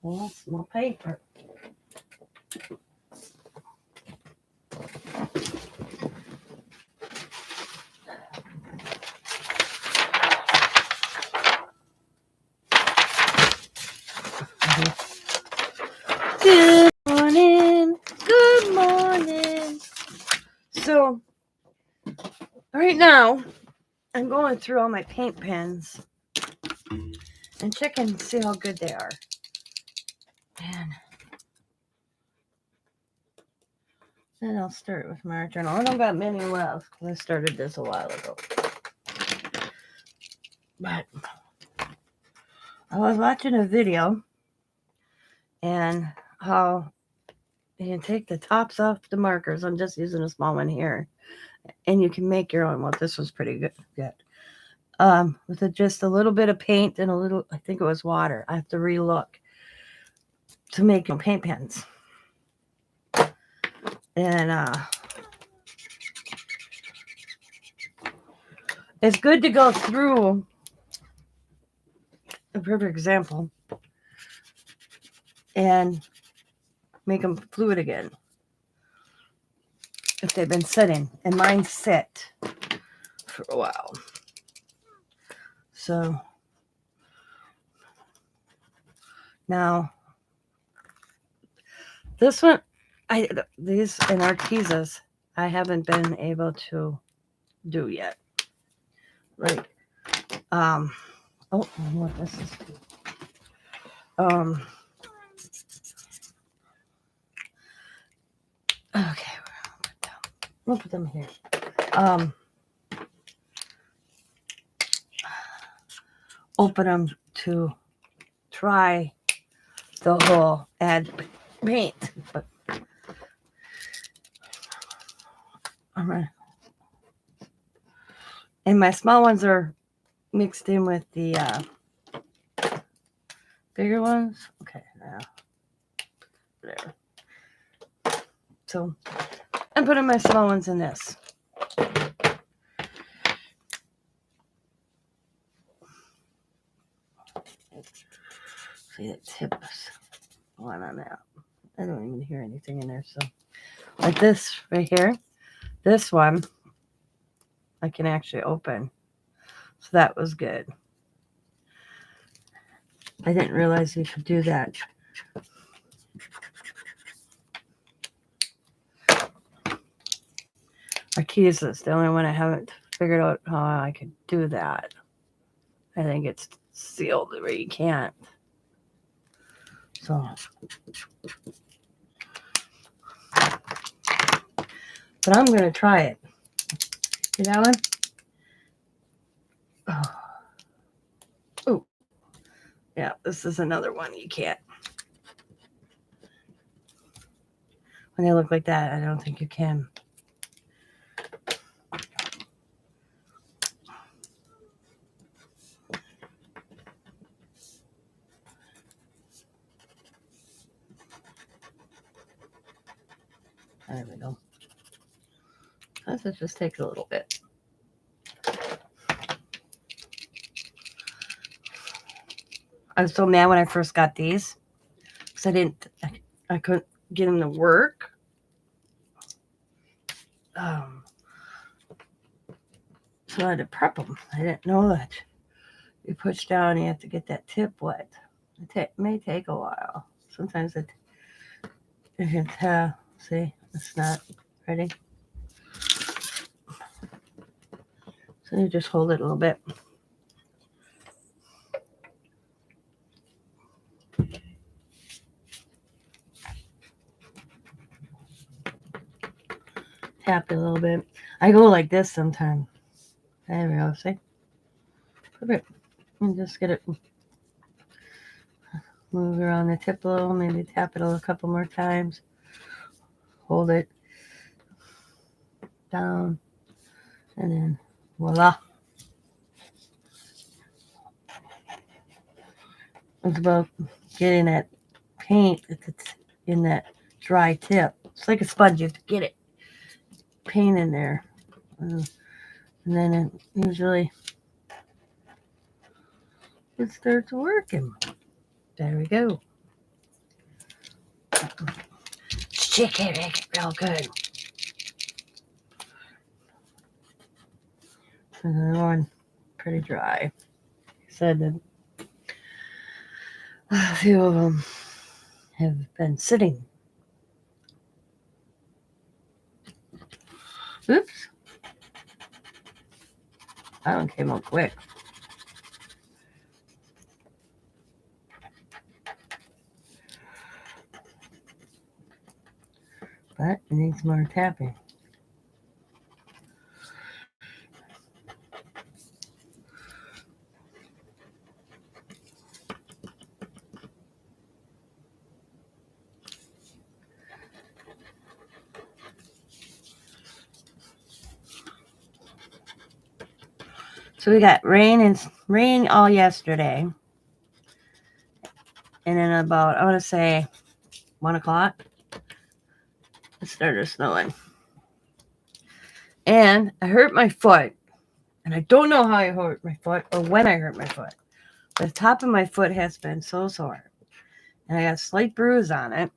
Well, that's more paper. Good morning. Good morning. So, right now, I'm going through all my paint pens and checking to see how good they are. And then I'll start with my journal. I don't got many left because I started this a while ago. But I was watching a video and how you can take the tops off the markers. I'm just using a small one here. And you can make your own. Well, this was pretty good. With just a little bit of paint and a little, I think it was water. I have to re-look to make paint pens. And it's good to go through a perfect example and make them fluid again if they've been sitting. And mine sit for a while. So now this one, these in Artesas, I haven't been able to do yet. Like, oh, what this is. Okay, we'll put them here. Open them to try the whole add paint. But all right. And my small ones are mixed in with the bigger ones. Okay, now there. So I'm putting my small ones in this. See the tips going on that. I don't even hear anything in there. So like this right here, this one I can actually open. So that was good. I didn't realize you could do that. Artesas is the only one I haven't figured out how I could do that. I think it's sealed where you can't. So, but I'm gonna try it. See that one? Oh, yeah. This is another one you can't. When they look like that, I don't think you can. There we go. This just takes a little bit. I was so mad when I first got these because I couldn't get them to work. So I had to prep them. I didn't know that you push down, you have to get that tip wet. It may take a while. Sometimes you can tell. See, it's not ready. So you just hold it a little bit. Tap it a little bit. I go like this sometimes. There we go. See? Perfect. And just get it. Move around the tip a little. Maybe tap it a couple more times. Hold it down. And then voila. It's about getting that paint in that dry tip. It's like a sponge. You have to get it. Paint in there. And then it usually it starts working. There we go. She can make it real good. And the other one, pretty dry. He said that a few of them have been sitting. Oops. That one came out quick. But it needs more tapping. So we got rain all yesterday. And then about, I want to say, 1 o'clock, it started snowing. And I hurt my foot. And I don't know how I hurt my foot or when I hurt my foot. The top of my foot has been so sore. And I got a slight bruise on it.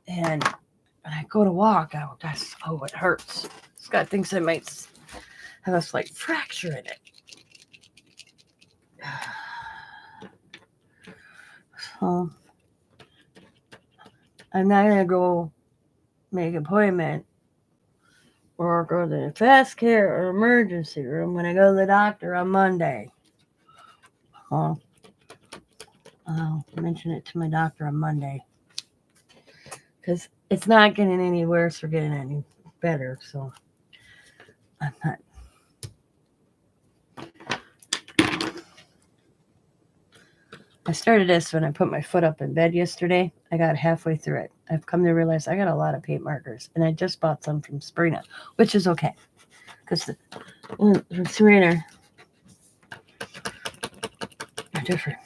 And when I go to walk, it hurts. Scott thinks I might have a slight fracture in it. So I'm not going to go make an appointment or go to the fast care or emergency room when I go to the doctor on Monday. I'll mention it to my doctor on Monday. Because it's not getting any worse or getting any better. So I'm not. I started this when I put my foot up in bed yesterday. I got halfway through it. I've come to realize I got a lot of paint markers. And I just bought some from Sabrina, which is okay. Because from Serena are different.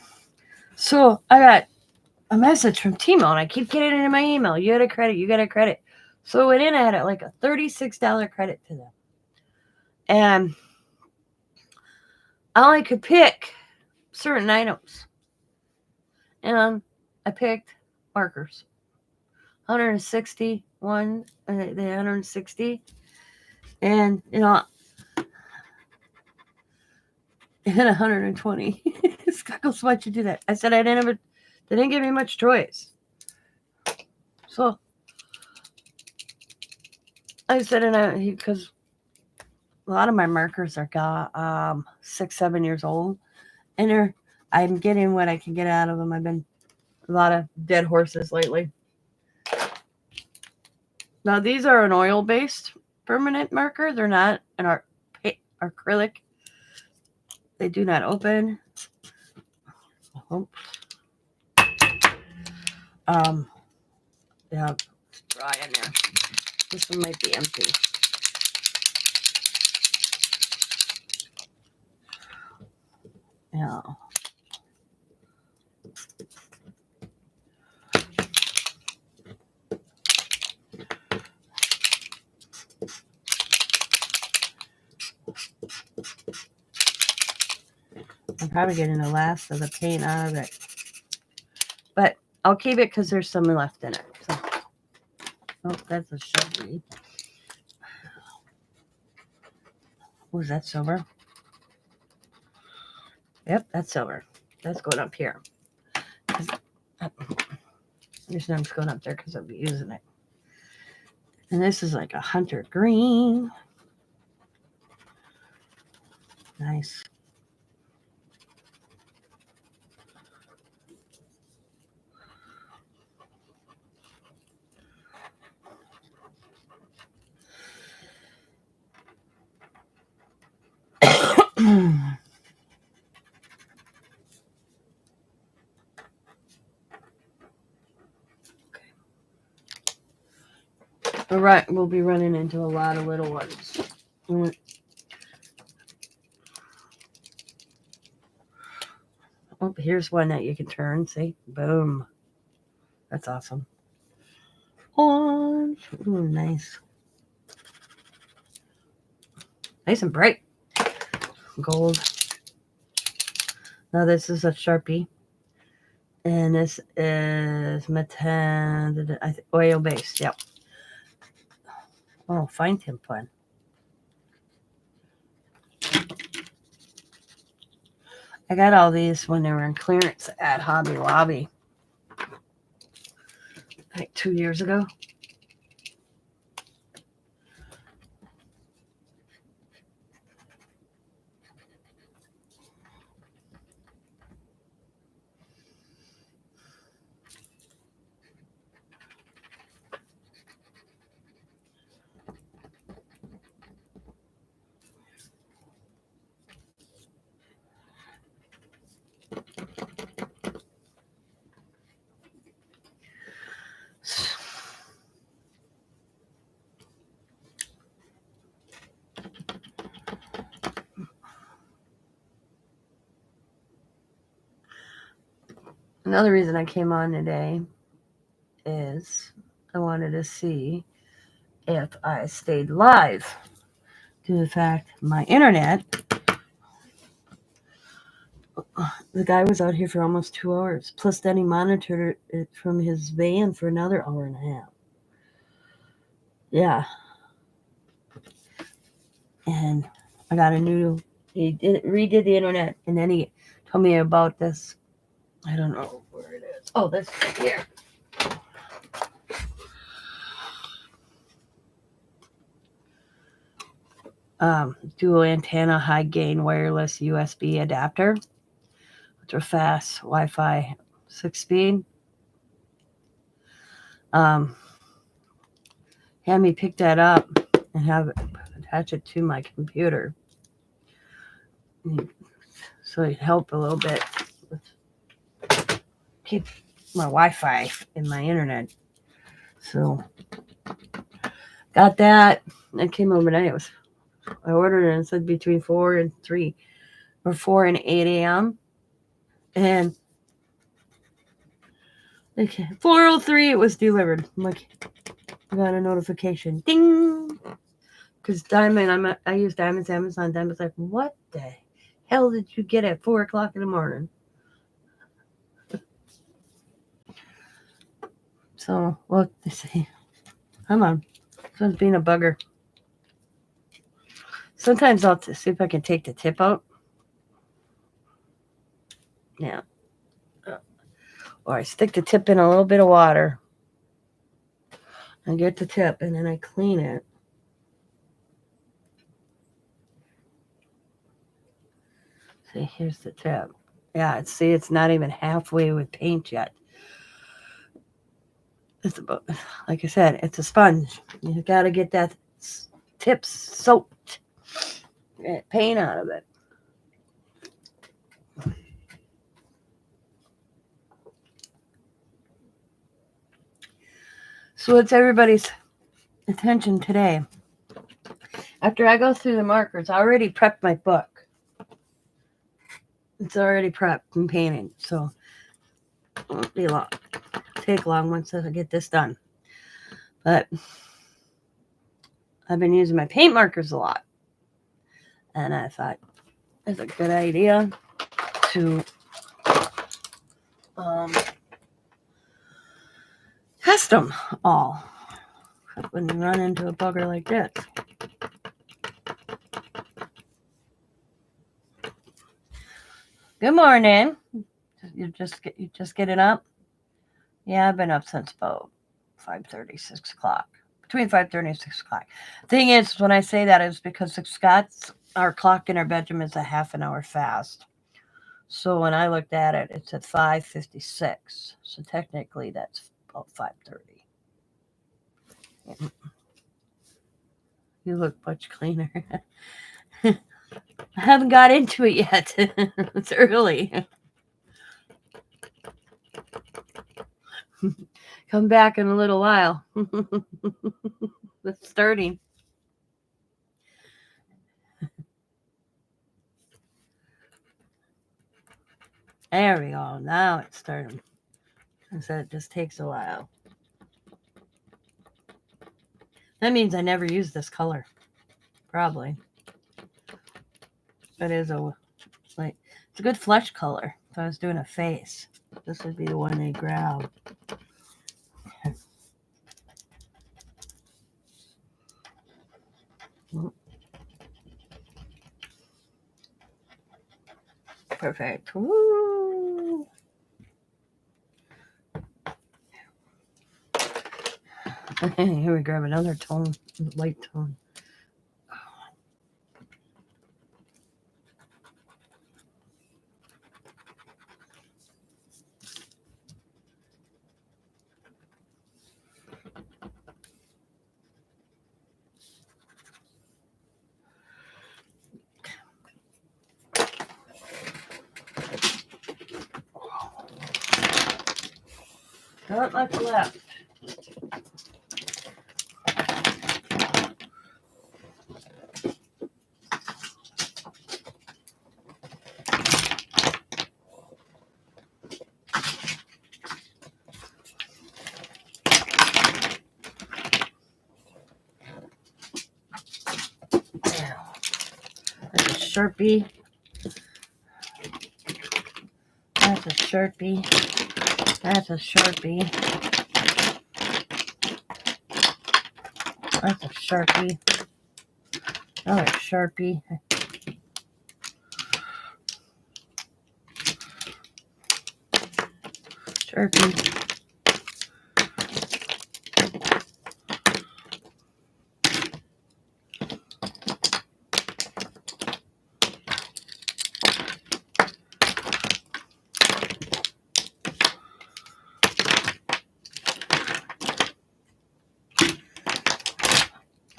So I got a message from Timo, and I keep getting it in my email. You got a credit. You got a credit. So I went in, I had like a $36 credit to them. And I only could pick certain items. And I picked markers. 161, the 160. And, and 120. Scott goes, why'd you do that? I said, they didn't give me much choice. So I said, because a lot of my markers are 6-7 years old. And I'm getting what I can get out of them. I've been a lot of dead horses lately. Now, these are an oil-based permanent marker. They're not an acrylic. They do not open. Yeah, it's dry in there. This one might be empty. Yeah. I'm probably getting the last of the paint out of it. But I'll keep it because there's some left in it. So. Oh, that's a Shabby. Oh, is that silver? Yep, that's silver. That's going up here. This one's going up there because I'll be using it. And this is like a hunter green. Nice. All right, we'll be running into a lot of little ones. Oh, here's one that you can turn. See? Boom. That's awesome. Orange. Ooh, nice. Nice and bright. Gold. Now this is a Sharpie. And this is oil based. Yep. Oh, fine tip one. I got all these when they were in clearance at Hobby Lobby, like 2 years ago. Another reason I came on today is I wanted to see if I stayed live due to the fact my internet, the guy was out here for almost 2 hours, plus then he monitored it from his van for another hour and a half. Yeah. And I got redid the internet, and then he told me about this. I don't know where it is. Oh, this right here. Dual antenna, high gain wireless USB adapter, ultra fast Wi-Fi 6 speed. Had me pick that up and have it attach it to my computer, so it helped a little bit with keep my Wi-Fi in my internet. So got that. It came overnight. I ordered it and it said between 4 and 3 or 4 and 8 a.m. And 4:03 it was delivered. I'm like, I got a notification. Ding! Because Diamond, I use Diamond's Amazon. Diamond's like, what the hell did you get at 4 o'clock in the morning? So, look, they say, come on. This one's being a bugger. Sometimes I'll see if I can take the tip out. Yeah. Or I stick the tip in a little bit of water. I get the tip and then I clean it. See, here's the tip. Yeah, it's not even halfway with paint yet. It's about, like I said, it's a sponge. You got to get that tip soaked. Get paint out of it. So what's everybody's attention today? After I go through the markers, I already prepped my book. It's already prepped and painted, so it won't be long. Take long once I get this done. But I've been using my paint markers a lot, and I thought it's a good idea to test them all when you run into a bugger like this. Good morning. You just getting up? Yeah, I've been up since about 5:30, 6 o'clock. Between 5:30 and 6 o'clock. Thing is, when I say that, is because our clock in our bedroom is a half an hour fast. So when I looked at it, it's at 5:56. So technically, that's about 5:30. You look much cleaner. I haven't got into it yet. It's early. Come back in a little while. It's starting. There we go. Now it's starting. I said it just takes a while. That means I never use this color. Probably. But it's a good flesh color. If I was doing a face, this would be the one they grab. Perfect. Woo! Here we grab another tone, light tone. Not much left. That's a Sharpie. That's a Sharpie. That's a Sharpie. That's a Sharpie. Another Sharpie. Sharpie.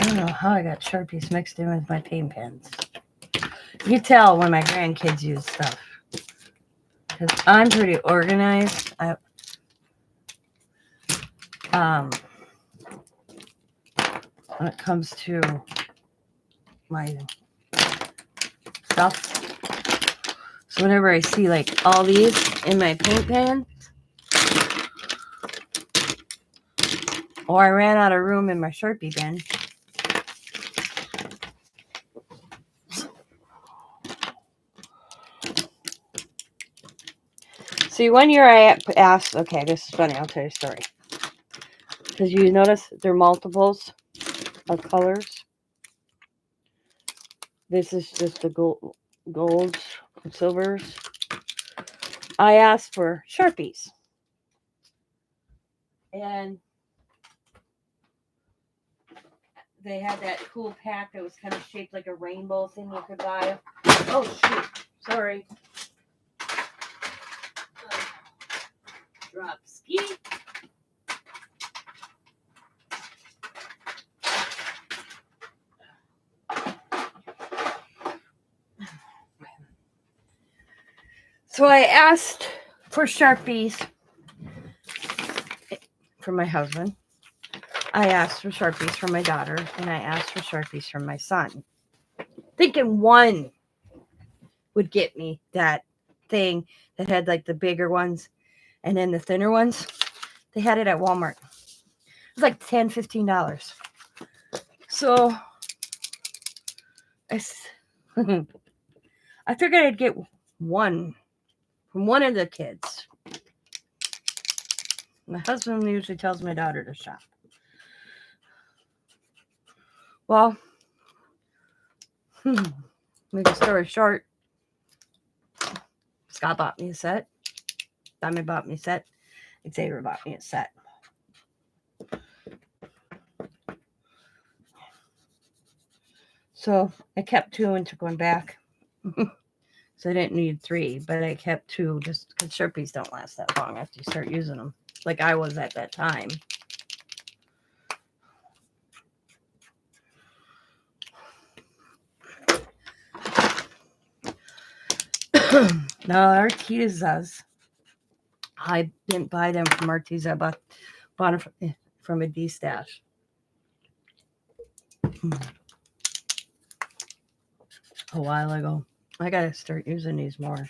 I don't know how I got Sharpies mixed in with my paint pens. You tell when my grandkids use stuff. Because I'm pretty organized. When it comes to my stuff. So whenever I see like all these in my paint pan, or I ran out of room in my Sharpie bin, see, one year I asked, okay, this is funny, I'll tell you a story. Because you notice they're multiples of colors. This is just the golds and silvers. I asked for Sharpies. And they had that cool pack that was kind of shaped like a rainbow thing you could buy. Oh, shoot. Sorry. Drop ski. So I asked for Sharpies for my husband. I asked for Sharpies for my daughter. And I asked for Sharpies for my son. Thinking one would get me that thing that had like the bigger ones and then the thinner ones. They had it at Walmart. It was like $10, $15. So I figured I'd get one from one of the kids. My husband usually tells my daughter to shop. Well, make a story short, Scott bought me a set. Diamond bought me a set. Xavier bought me a set. So I kept two and took one back. So I didn't need three, but I kept two just because Sharpies don't last that long after you start using them, like I was at that time. Now, Artezas, I didn't buy them from Arteza. I bought them from a D-Stash. A while ago. I gotta start using these more.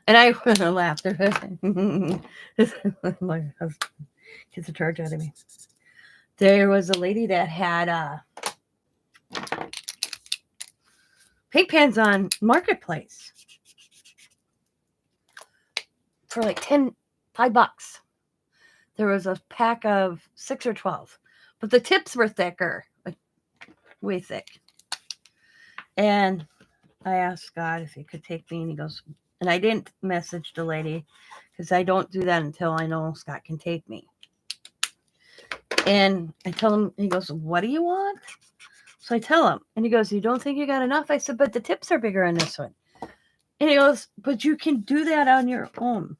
And I laughed. My husband gets a charge out of me. There was a lady that had paint pans on Marketplace. for like $5. There was a pack of 6 or 12, but the tips were thicker, like way thick. And I asked God if he could take me, and he goes, and I didn't message the lady because I don't do that until I know Scott can take me. And I tell him, he goes, what do you want? So I tell him, and he goes, you don't think you got enough? I said, but the tips are bigger on this one. And he goes, but you can do that on your own.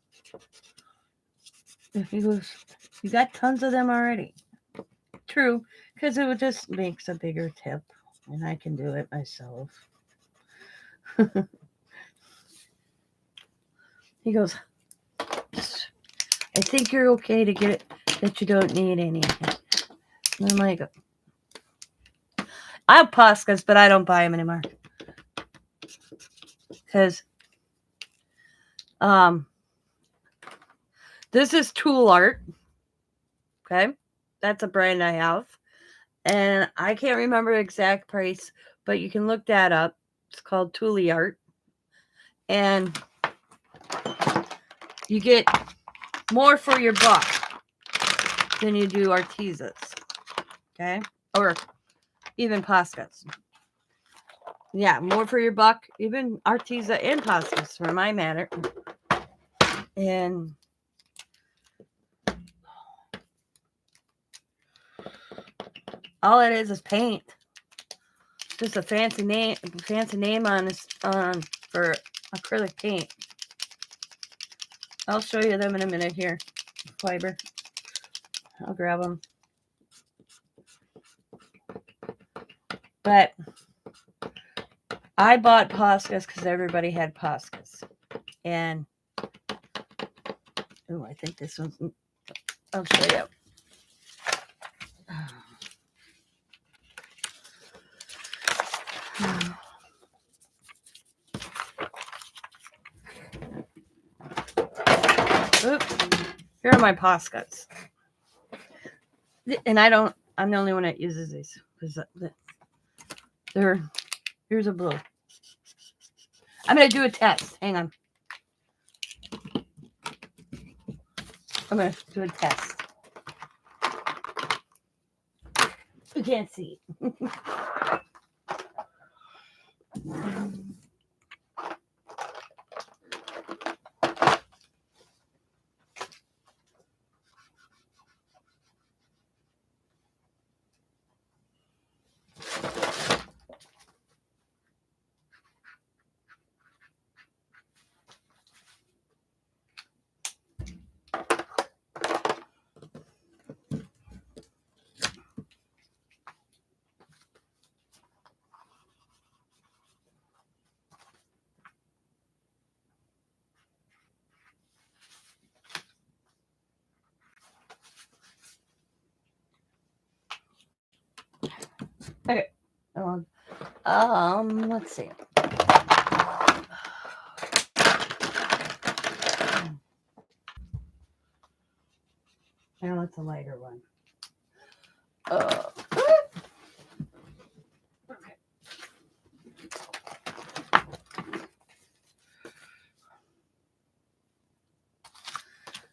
He goes, you got tons of them already. True, because it just makes a bigger tip, and I can do it myself. He goes, I think you're okay to get it, that you don't need any. And I'm like, I have Poscas, but I don't buy them anymore. Because this is Tool Art. Okay. That's a brand I have. And I can't remember the exact price, but you can look that up. It's called Tool Art. And you get more for your buck than you do Artezas. Okay? Or even Poscas. Yeah, more for your buck, even Arteza and Poscas for my matter. And all it is paint. Just a fancy name on this for acrylic paint. I'll show you them in a minute here. Fiber. I'll grab them. But I bought Poscas because everybody had Poscas. And oh, I think this one's, I'll show you. Oops. Here are my Poscas. And I'm the only one that uses these. Because here's a blue. I'm going to do a test. Hang on. I'm going to do a test. You can't see. Okay. Let's see. Now it's a lighter one.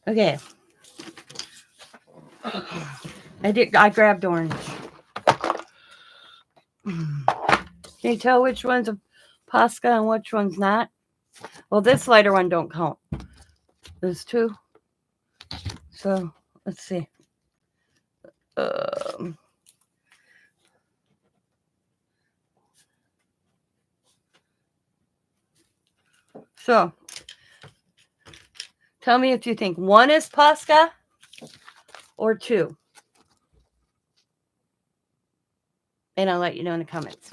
Okay. I grabbed orange. Can you tell which one's a Posca and which one's not? Well, this lighter one don't count. There's two. So let's see. So tell me if you think one is Posca or two. And I'll let you know in the comments.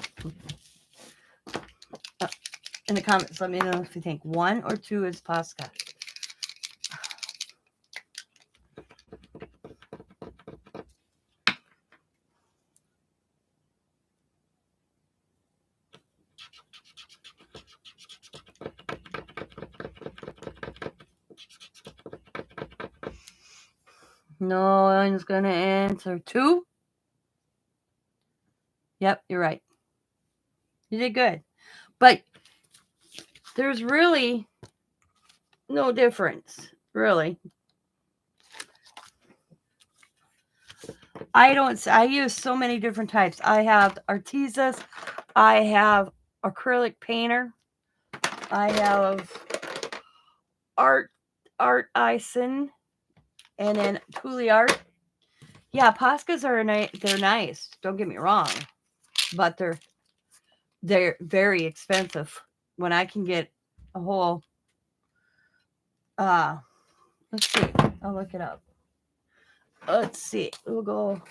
In the comments, let me know if you think one or two is Posca. No one's going to answer two. Yep, you're right. You did good. But there's really no difference. Really. I use so many different types. I have Artesas. I have acrylic painter. I have art icing, and then Tule art. Yeah, Poscas are they're nice. Don't get me wrong, but they're very expensive. When I can get a whole let's see. I'll look it up. Let's see. We'll go.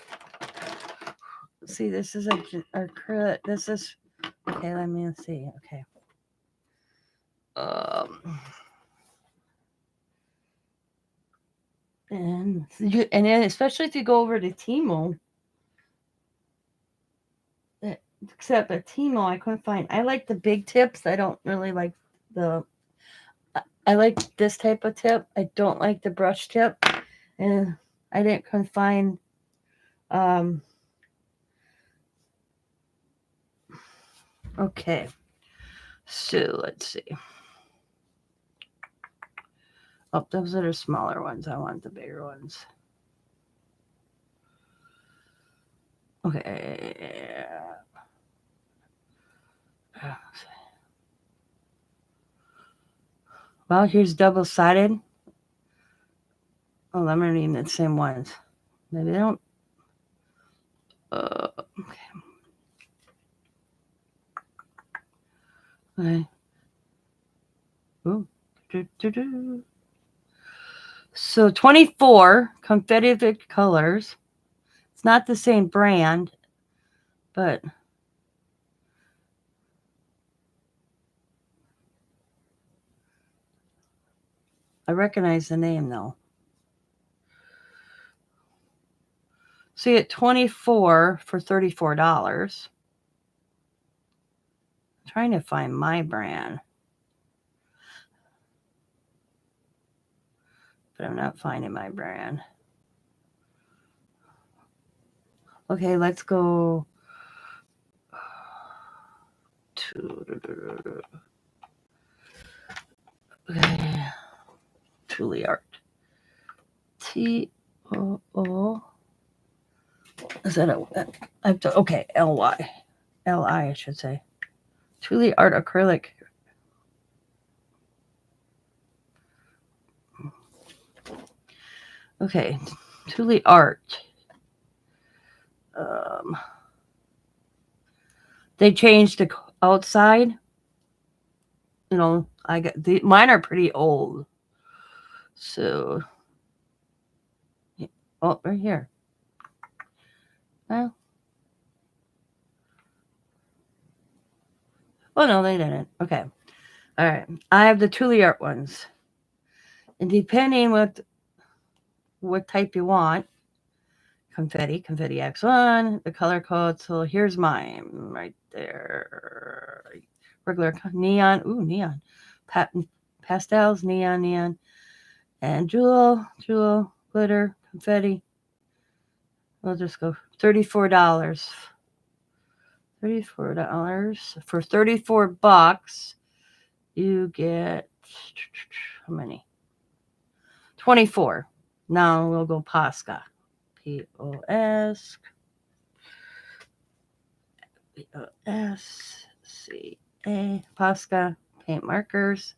See, this is acrylic. This is okay. Let me see. Okay. And then especially if you go over to Timo, except at Timo I couldn't find. I like the big tips. I don't really like I like this type of tip. I don't like the brush tip, and I couldn't find. Okay, so let's see. Oh, those are the smaller ones. I want the bigger ones. Okay. Well, here's double-sided. Oh, I'm not even the same ones. Maybe they don't. Okay. Okay. Ooh. So 24 confetti colors. It's not the same brand, but I recognize the name though. So you get 24 for $34. I'm trying to find my brand, but I'm not finding my brand. Okay, let's go to Tule art. T-O-O. Is that okay, L-Y. L-I, I should say. Tule art acrylic. Okay, Tule art. They changed the outside. You know, I got mine are pretty old. So, oh, right here. Well, oh no, they didn't. Okay, all right. I have the Tule art ones, and depending what type you want, confetti X1, the color code. So here's mine right there. Regular neon. Ooh, neon. Pastels, neon, and jewel, glitter, confetti. We'll just go $34. $34 for $34. You get how many? 24. Now we'll go Posca. Posca. Posca paint markers.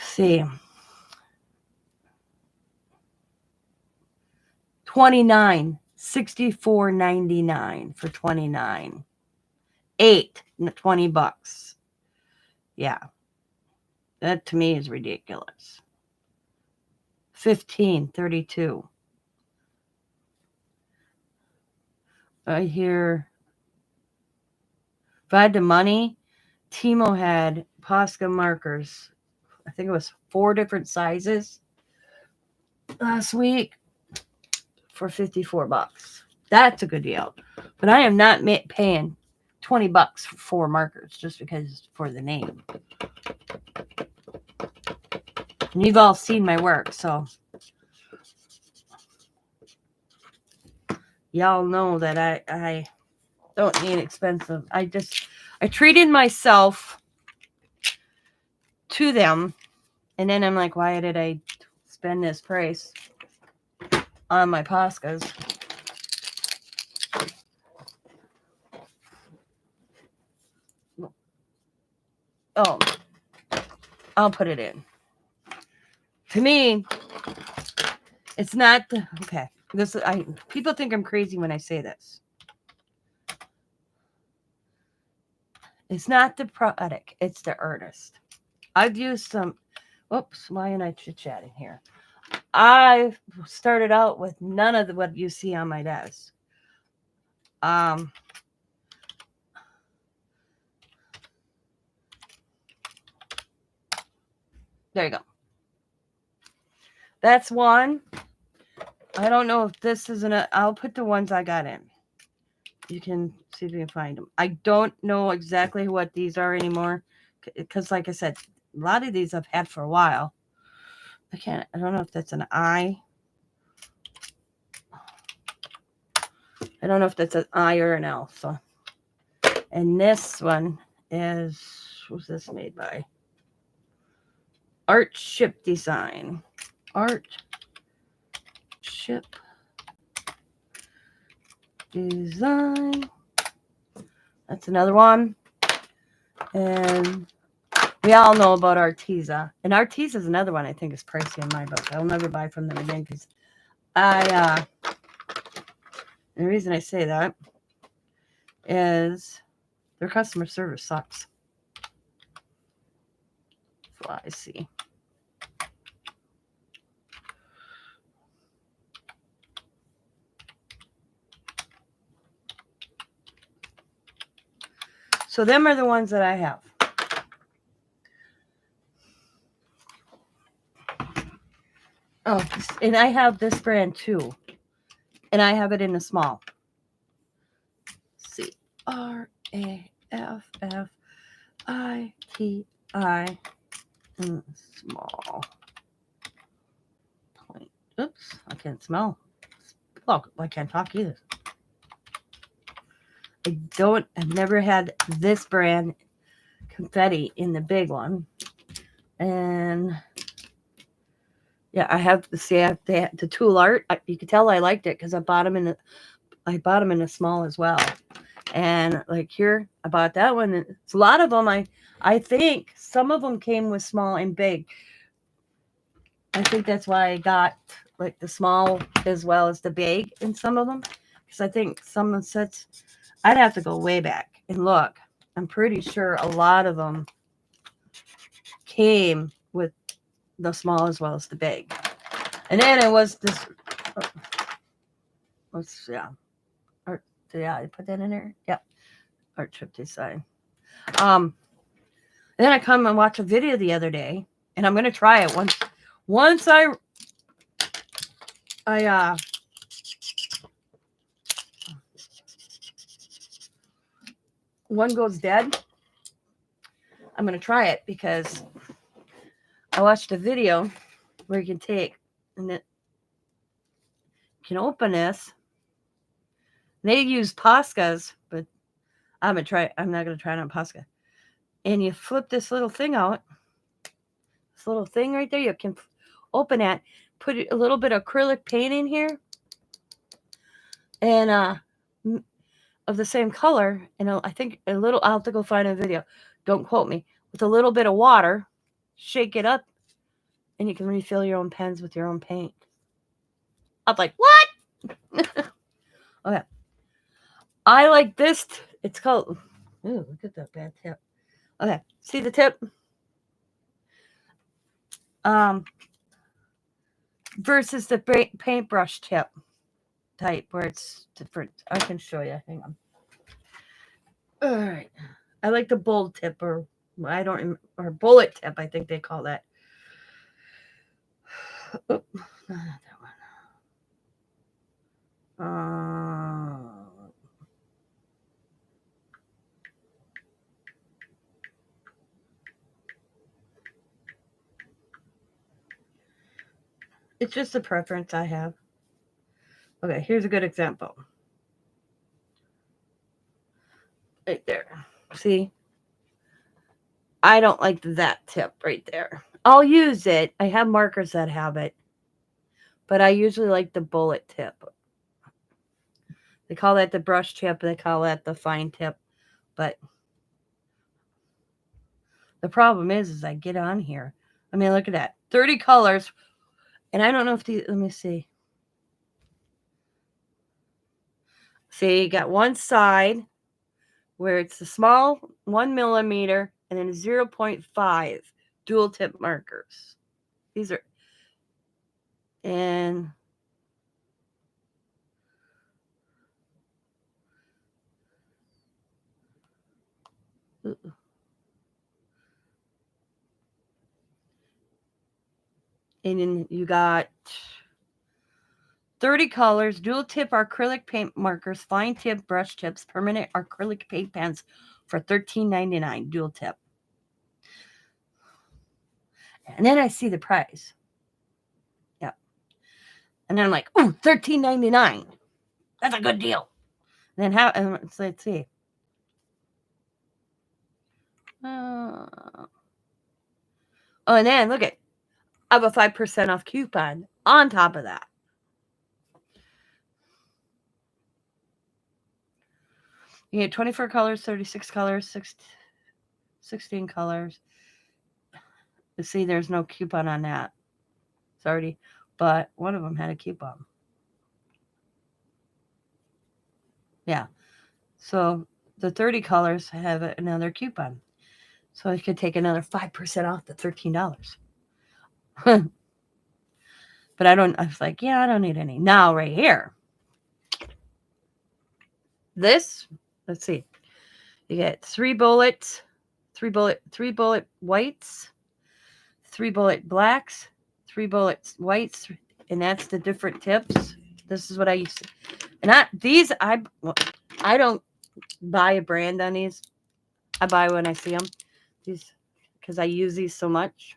See. 29, $64.99 for 29. 8, $20. Yeah. That to me is ridiculous. 15, $32. I hear if I had the money, Timo had Posca markers. I think it was 4 different sizes last week for $54. That's a good deal. But I am not paying $20 for 4 markers just because for the name. And you've all seen my work, so y'all know that I don't need expensive. I treated myself to them And then I'm like, why did I spend this price on my Poscas? Oh, I'll put it in. To me, it's not the, okay. People think I'm crazy when I say this. It's not the product, it's the artist. I've used some. Oops, why am I chit-chatting here? I started out with none of what you see on my desk. There you go. That's one. I don't know if this is I'll put the ones I got in. You can see if you can find them. I don't know exactly what these are anymore. Because like I said, a lot of these I've had for a while. I don't know if that's an I. I don't know if that's an I or an L. So, and this one is, who's this made by? Art Ship Design. Art Ship Design. That's another one. And we all know about Arteza. And Arteza is another one I think is pricey in my book. I'll never buy from them again because the reason I say that is their customer service sucks. That's what I see. So them are the ones that I have. Oh, and I have this brand too. And I have it in a small. CRAFFITI in small. Oops, I can't smell. Look, I can't talk either. I've never had this brand confetti in the big one. And yeah, I have the tool art. You can tell I liked it because I bought them in a small as well. And like here, I bought that one. It's a lot of them. I think some of them came with small and big. I think that's why I got like the small as well as the big in some of them. Because I think some of the sets, I'd have to go way back and look. I'm pretty sure a lot of them came with the small as well as the big. And then it was this. I put that in there. Yep. Art Trip Design. And then I come and watch a video the other day, and I'm gonna try it once one goes dead. I'm gonna try it because I watched a video where you can take and it can open this. They use Poscas, but I'm not gonna try it on Posca. And you flip this little thing out. This little thing right there, you can open it, put a little bit of acrylic paint in here. And of the same color, and I think I'll have to go find a video. Don't quote me. With a little bit of water, shake it up, and you can refill your own pens with your own paint. I'm like, what? Okay. I like this. It's called. Ooh, look at that bad tip. Okay, see the tip? Versus the paintbrush tip type where it's different. I can show you. Hang on. All right. I like the bold tip or bullet tip, I think they call that. Oh, not that one. It's just a preference I have. Okay, here's a good example. Right there. See? I don't like that tip right there. I'll use it. I have markers that have it, but I usually like the bullet tip. They call that the brush tip. They call that the fine tip. But the problem is I get on here. I mean, look at that. 30 colors. And I don't know if these, let me see. See, you got one side where it's the small 1 millimeter and then 0.5 dual tip markers. These are, and then you got 30 colors, dual tip acrylic paint markers, fine tip brush tips, permanent acrylic paint pens for $13.99 dual tip. And then I see the price. Yeah. And then I'm like, ooh, $13.99. That's a good deal. And then how, let's see. Oh, and then look at, I have a 5% off coupon on top of that. You get 24 colors, 36 colors, 16 colors. You see, there's no coupon on that. It's already, but one of them had a coupon. Yeah. So the 30 colors have another coupon. So I could take another 5% off the $13. But I was like, yeah, I don't need any. Now, right here, this, let's see, you get 3 bullets, 3 bullet whites, 3 bullet blacks, 3 bullets whites, and that's the different tips. This is what I used to, and these, I don't buy a brand on these. I buy when I see them. These, because I use these so much.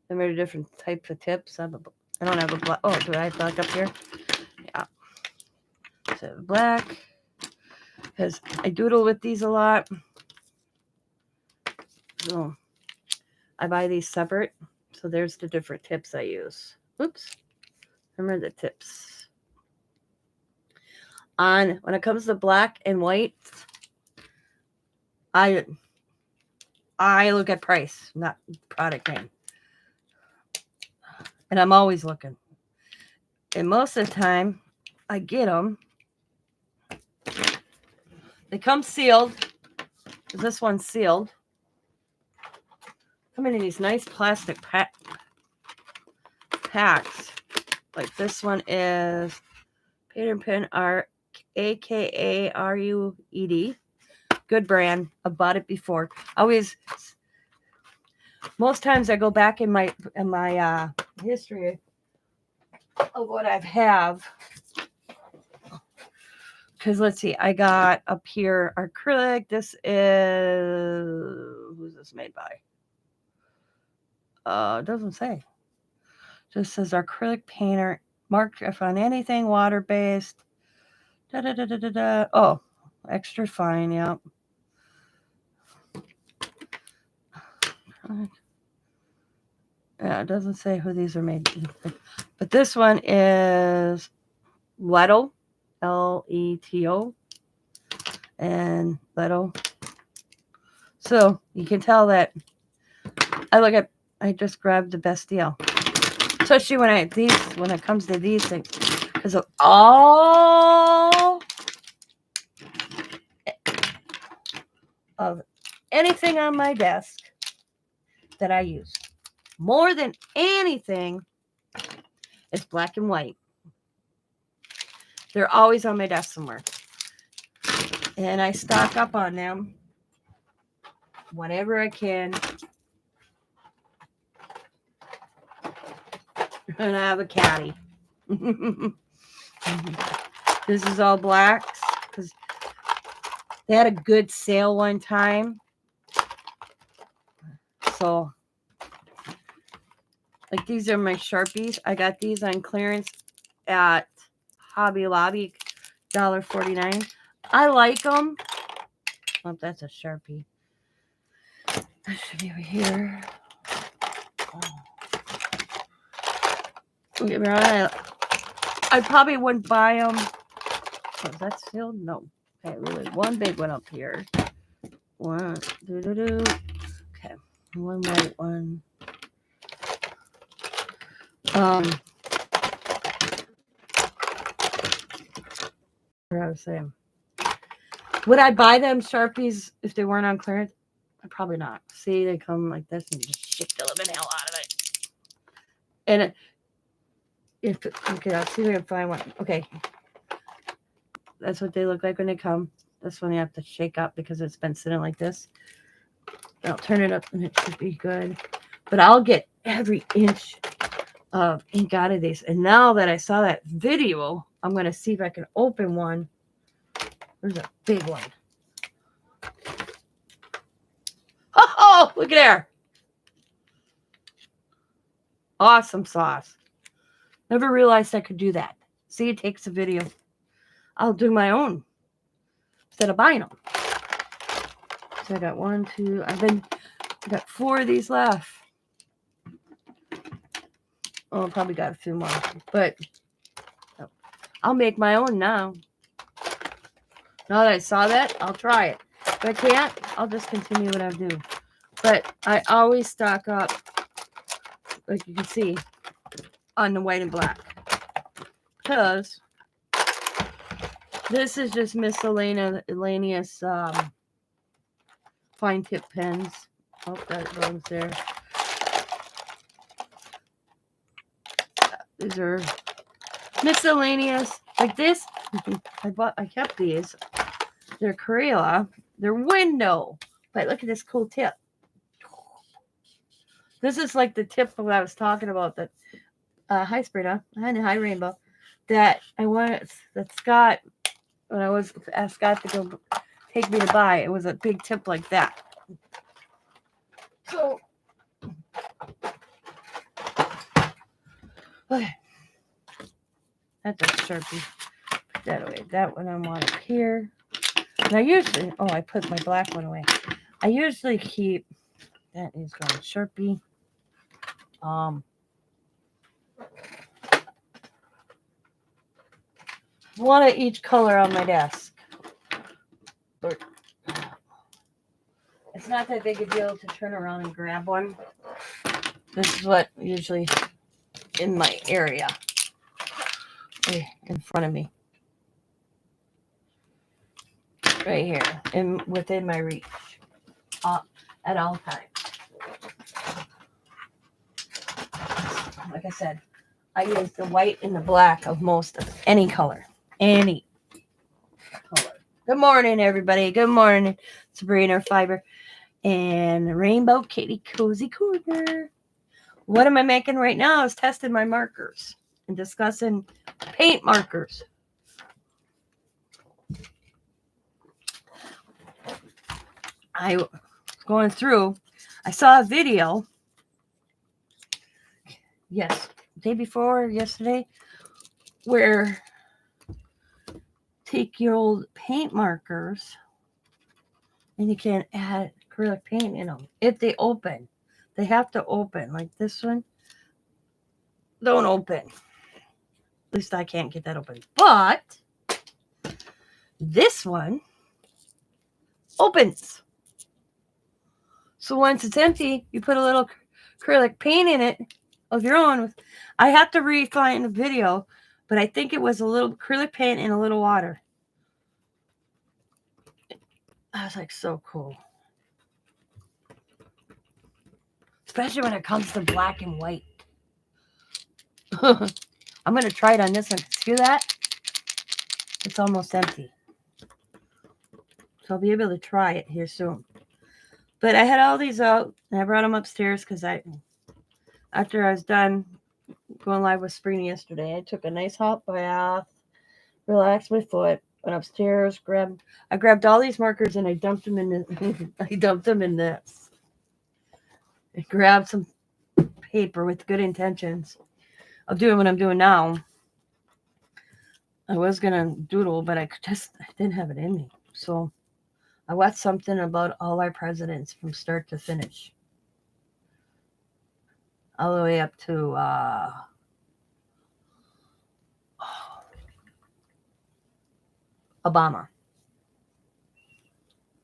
There are different types of tips. I don't have a black. Oh, do I have black up here? Yeah. So black, because I doodle with these a lot. So I buy these separate. So there's the different tips I use. Oops. Remember the tips. When it comes to black and white, I look at price, not product name. And I'm always looking. And most of the time, I get them. They come sealed. This one's sealed. Come in these nice plastic packs. Like this one is Painter Pen Art, AKA RUED. Good brand. I've bought it before. Most times I go back in my history of what I have. Because let's see, I got up here acrylic. This is, who's this made by? It doesn't say. Just says acrylic painter. Marked if on anything water based. Oh, extra fine. Yep. Yeah, it doesn't say who these are made. But this one is Leto, Leto, and Leto. So you can tell that I just grabbed the best deal. Especially when it comes to these things. Because of all of anything on my desk that I use, more than anything, it's black and white. They're always on my desk somewhere. And I stock up on them whenever I can. And I have a caddy. This is all blacks because they had a good sale one time. So, like, these are my Sharpies. I got these on clearance at Hobby Lobby, $1.49. I like them. Oh, that's a Sharpie. That should be over here. Don't get me wrong, I probably wouldn't buy them. Was that sealed? No. Okay, really, one big one up here. One, okay, one white one. What I was saying. Would I buy them Sharpies if they weren't on clearance? Probably not. See, they come like this and just shake the living hell out of it. And okay, I'll see if I can find one. Okay, that's what they look like when they come. This one you have to shake up because it's been sitting like this. I'll turn it up and it should be good. But I'll get every inch of ink out of these. And now that I saw that video, I'm going to see if I can open one. There's a big one. Oh, look at there. Awesome sauce. Never realized I could do that. See, it takes a video. I'll do my own instead of buying them. So I got 1, 2. I got 4 of these left. Oh, I probably got a few more. But I'll make my own now. Now that I saw that, I'll try it. If I can't, I'll just continue what I do. But I always stock up, like you can see, on the white and black. Because this is just miscellaneous fine tip pens. Oh, that goes there. These are miscellaneous. Like this, I kept these. They're Crayola. They're window. But look at this cool tip. This is like the tip that I was talking about. That high Sprita and high rainbow. That I wanted. That Scott, when I was asked Scott to go take me to buy, it was a big tip like that. So, okay. That's a Sharpie. Put that away. That one I want up here. And I usually, I put my black one away. I usually keep, that is going Sharpie. One of each color on my desk. It's not that big a deal to turn around and grab one. This is what usually in my area. In front of me. Right here. And within my reach. At all times. Like I said, I use the white and the black of most of any color. Any color. Good morning, everybody. Good morning. Sabrina Fiber and Rainbow Kitty Cozy Corner. What am I making right now is testing my markers and discussing paint markers. I was going through. I saw a video. Yes, day before yesterday, where take your old paint markers and you can add acrylic paint in them. If they open, they have to open. Like this one, don't open. At least I can't get that open. But this one opens. So once it's empty, you put a little acrylic paint in it of your own. I have to refine the video, but I think it was a little acrylic paint and a little water. I was like, so cool. Especially when it comes to black and white. I'm going to try it on this one. See that? It's almost empty. So I'll be able to try it here soon. But I had all these out, and I brought them upstairs because after I was done going live with Sabrina yesterday, I took a nice hot bath, relaxed my foot, went upstairs, I grabbed all these markers and I dumped them in this. I grabbed some paper with good intentions of doing what I'm doing now. I was gonna doodle, but I didn't have it in me. So I watched something about all our presidents from start to finish. all the way up to Obama.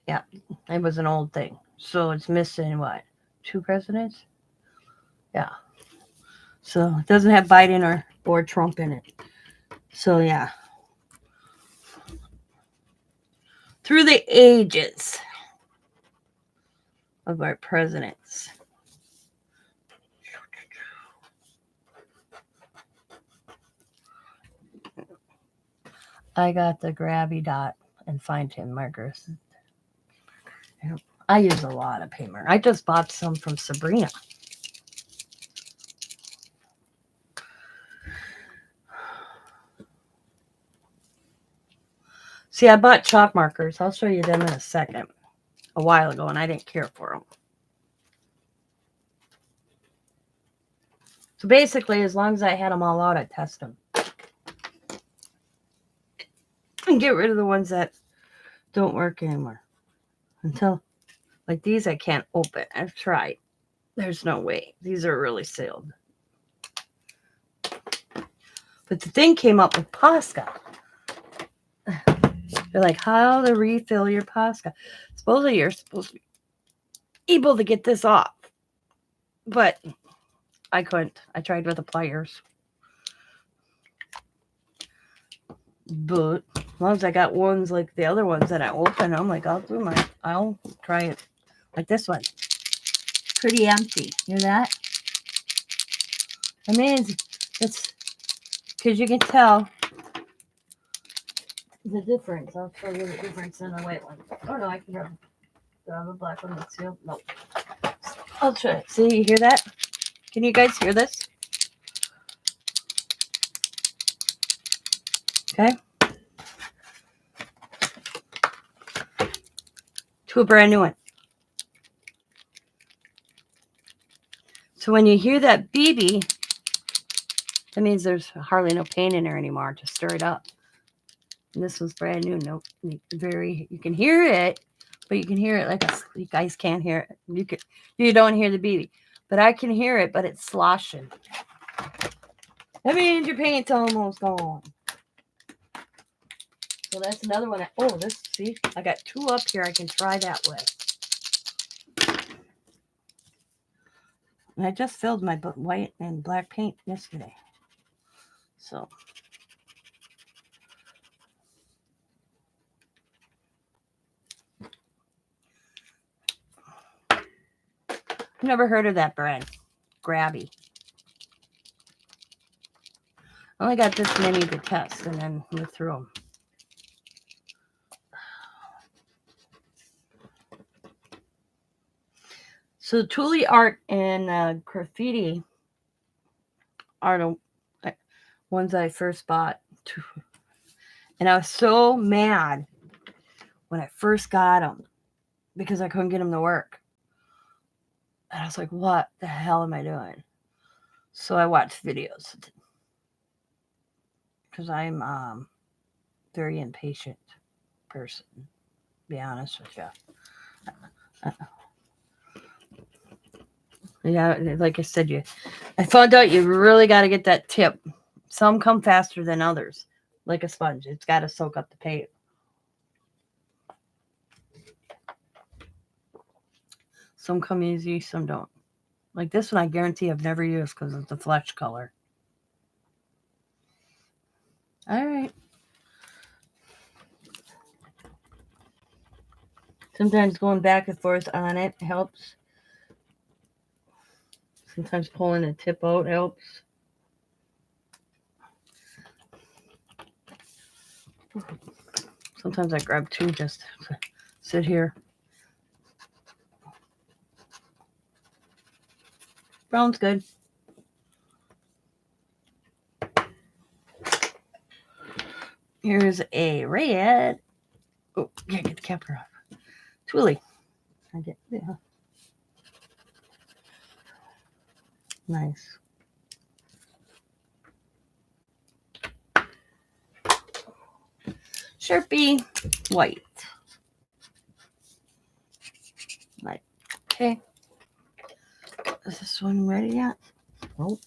Yeah, it was an old thing. So it's missing what? 2 presidents? Yeah. So it doesn't have Biden or Trump in it. So yeah. Through the ages of our presidents. I got the grabby dot and find him markers. I use a lot of paint marker. I just bought some from Sabrina. See, I bought chalk markers. I'll show you them in a second. A while ago, and I didn't care for them. So basically, as long as I had them all out, I'd test them. And get rid of the ones that don't work anymore. Until, like these, I can't open. I've tried. There's no way. These are really sealed. But the thing came up with Posca. They're like, how to refill your Posca. Supposedly, you're supposed to be able to get this off. But I couldn't. I tried with the pliers. But as long as I got ones like the other ones that I open, I'm like, I'll try it. Like this one. Pretty empty. Hear that? I mean, it's because you can tell the difference. I'll show you the difference in the white one. Oh no, I can grab the black one that's sealed. No. I'll try it. See, you hear that? Can you guys hear this? Okay. To a brand new one. So when you hear that BB, that means there's hardly no paint in there anymore. Just stir it up. And this one's brand new. Nope. You can hear it, but you can hear it like you guys can't hear it. You don't hear the BB. But I can hear it, but it's sloshing. That means your paint's almost gone. So that's another one. See, I got 2 up here I can try that with. And I just filled my white and black paint yesterday. So. I've never heard of that brand. Grabby. I only got this many to test, and then we're through them. So Thule art and graffiti are the ones I first bought. And I was so mad when I first got them because I couldn't get them to work. And I was like, what the hell am I doing? So I watched videos because I'm very impatient person, to be honest with you. Yeah, like I said, I found out you really got to get that tip. Some come faster than others, like a sponge. It's got to soak up the paint. Some come easy, some don't. Like this one, I guarantee I've never used because it's the flesh color. All right. Sometimes going back and forth on it helps. Sometimes pulling the tip out helps. Sometimes I grab 2 just to sit here. Brown's good. Here's a red. Oh, yeah, get the capper off. Thule. Yeah. Nice. Sharpie white. Like, okay. Is this one ready yet? Oh.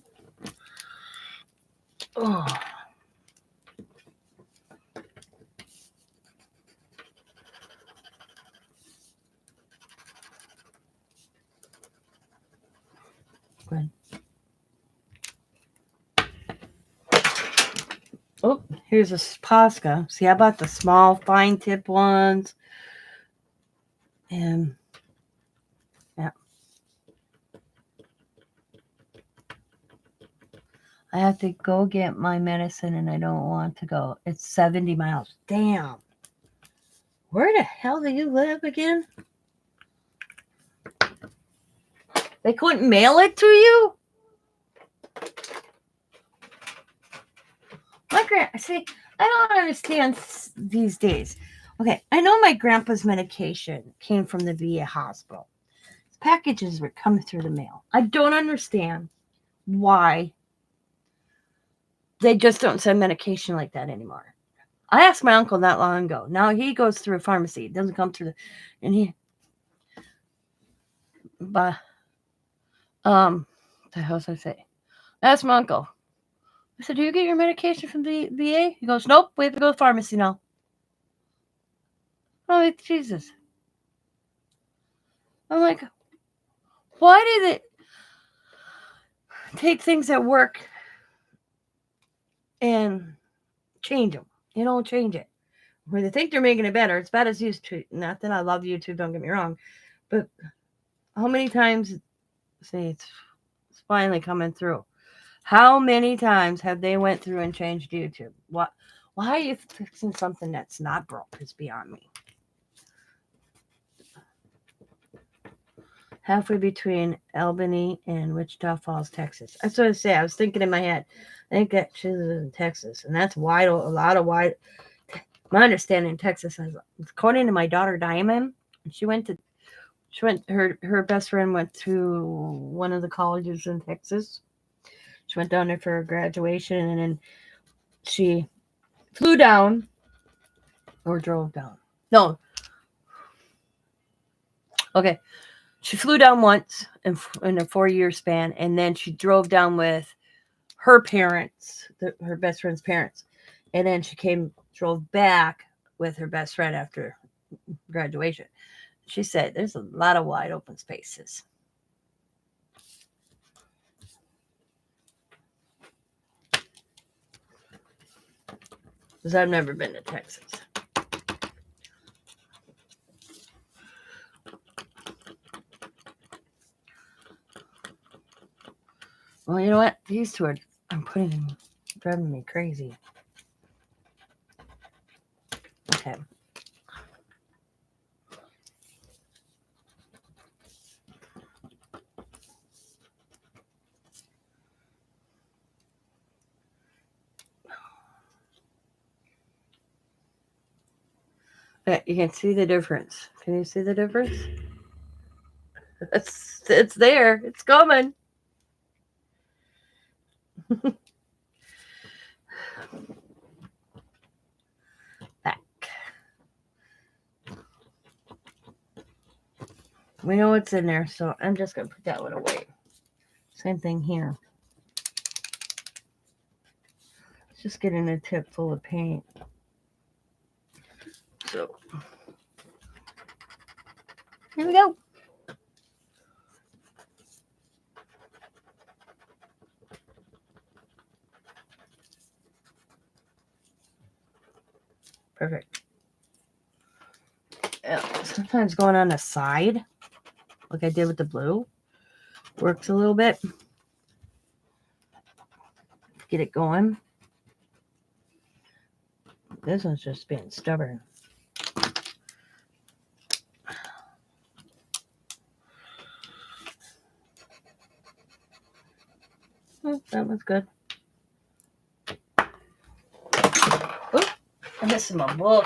Oh. Good. Oh, here's a Posca. See, I bought the small, fine tip ones. And, yeah. I have to go get my medicine and I don't want to go. It's 70 miles. Damn. Where the hell do you live again? They couldn't mail it to you? See, I don't understand these days. Okay, I know my grandpa's medication came from the VA hospital. Packages were coming through the mail. I don't understand why they just don't send medication like that anymore. I asked my uncle not long ago. Now he goes through a pharmacy. It doesn't come through but the hell did I say? I asked my uncle. I said, "Do you get your medication from the VA?" He goes, "Nope, we have to go to the pharmacy now." I'm like, Jesus. I'm like, why do they take things that work and change them? You don't change it. Where they think they're making it better, it's bad as YouTube. Not that I love YouTube, don't get me wrong, but how many times? See, it's finally coming through. How many times have they went through and changed YouTube? What? Why are you fixing something that's not broke? Is beyond me. Halfway between Albany and Wichita Falls, Texas. That's what I say. I was thinking in my head. I think that she's in Texas, and that's wide. A lot of wide. My understanding in Texas is, according to my daughter Diamond, her best friend went to one of the colleges in Texas. She went down there for her graduation, and then she flew down or drove down. No. Okay. She flew down once in a 4-year span, and then she drove down with her parents, her best friend's parents. And then she drove back with her best friend after graduation. She said there's a lot of wide open spaces. Because I've never been to Texas. Well, you know what? These two are driving me crazy. Okay. Okay, you can see the difference. Can you see the difference? It's there. It's coming. Back. We know what's in there, so I'm just going to put that one away. Same thing here. It's just getting a tip full of paint. So, here we go. Perfect. Yeah, sometimes going on the side, like I did with the blue, works a little bit. Get it going. This one's just being stubborn. Oh, that was good. Oh, I'm missing my book.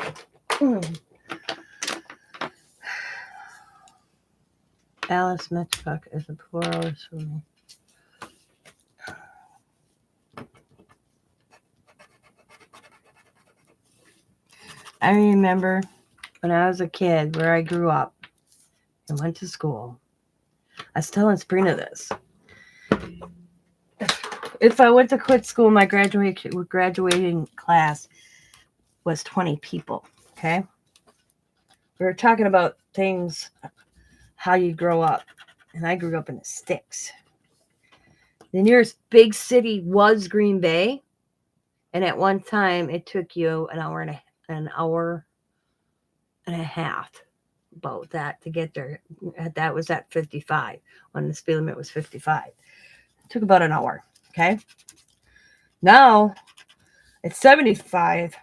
Alice Mitchcock is 4 hours from me. I remember when I was a kid where I grew up and went to school. I was telling Sabrina this. if I went to quit school, my graduating class was 20 people. Okay. We were talking about things, how you grow up. And I grew up in the sticks. The nearest big city was Green Bay. And at one time, it took you an hour and a half, about that, to get there. That was at 55, when the speed limit was 55. It took about an hour. Okay. Now it's 75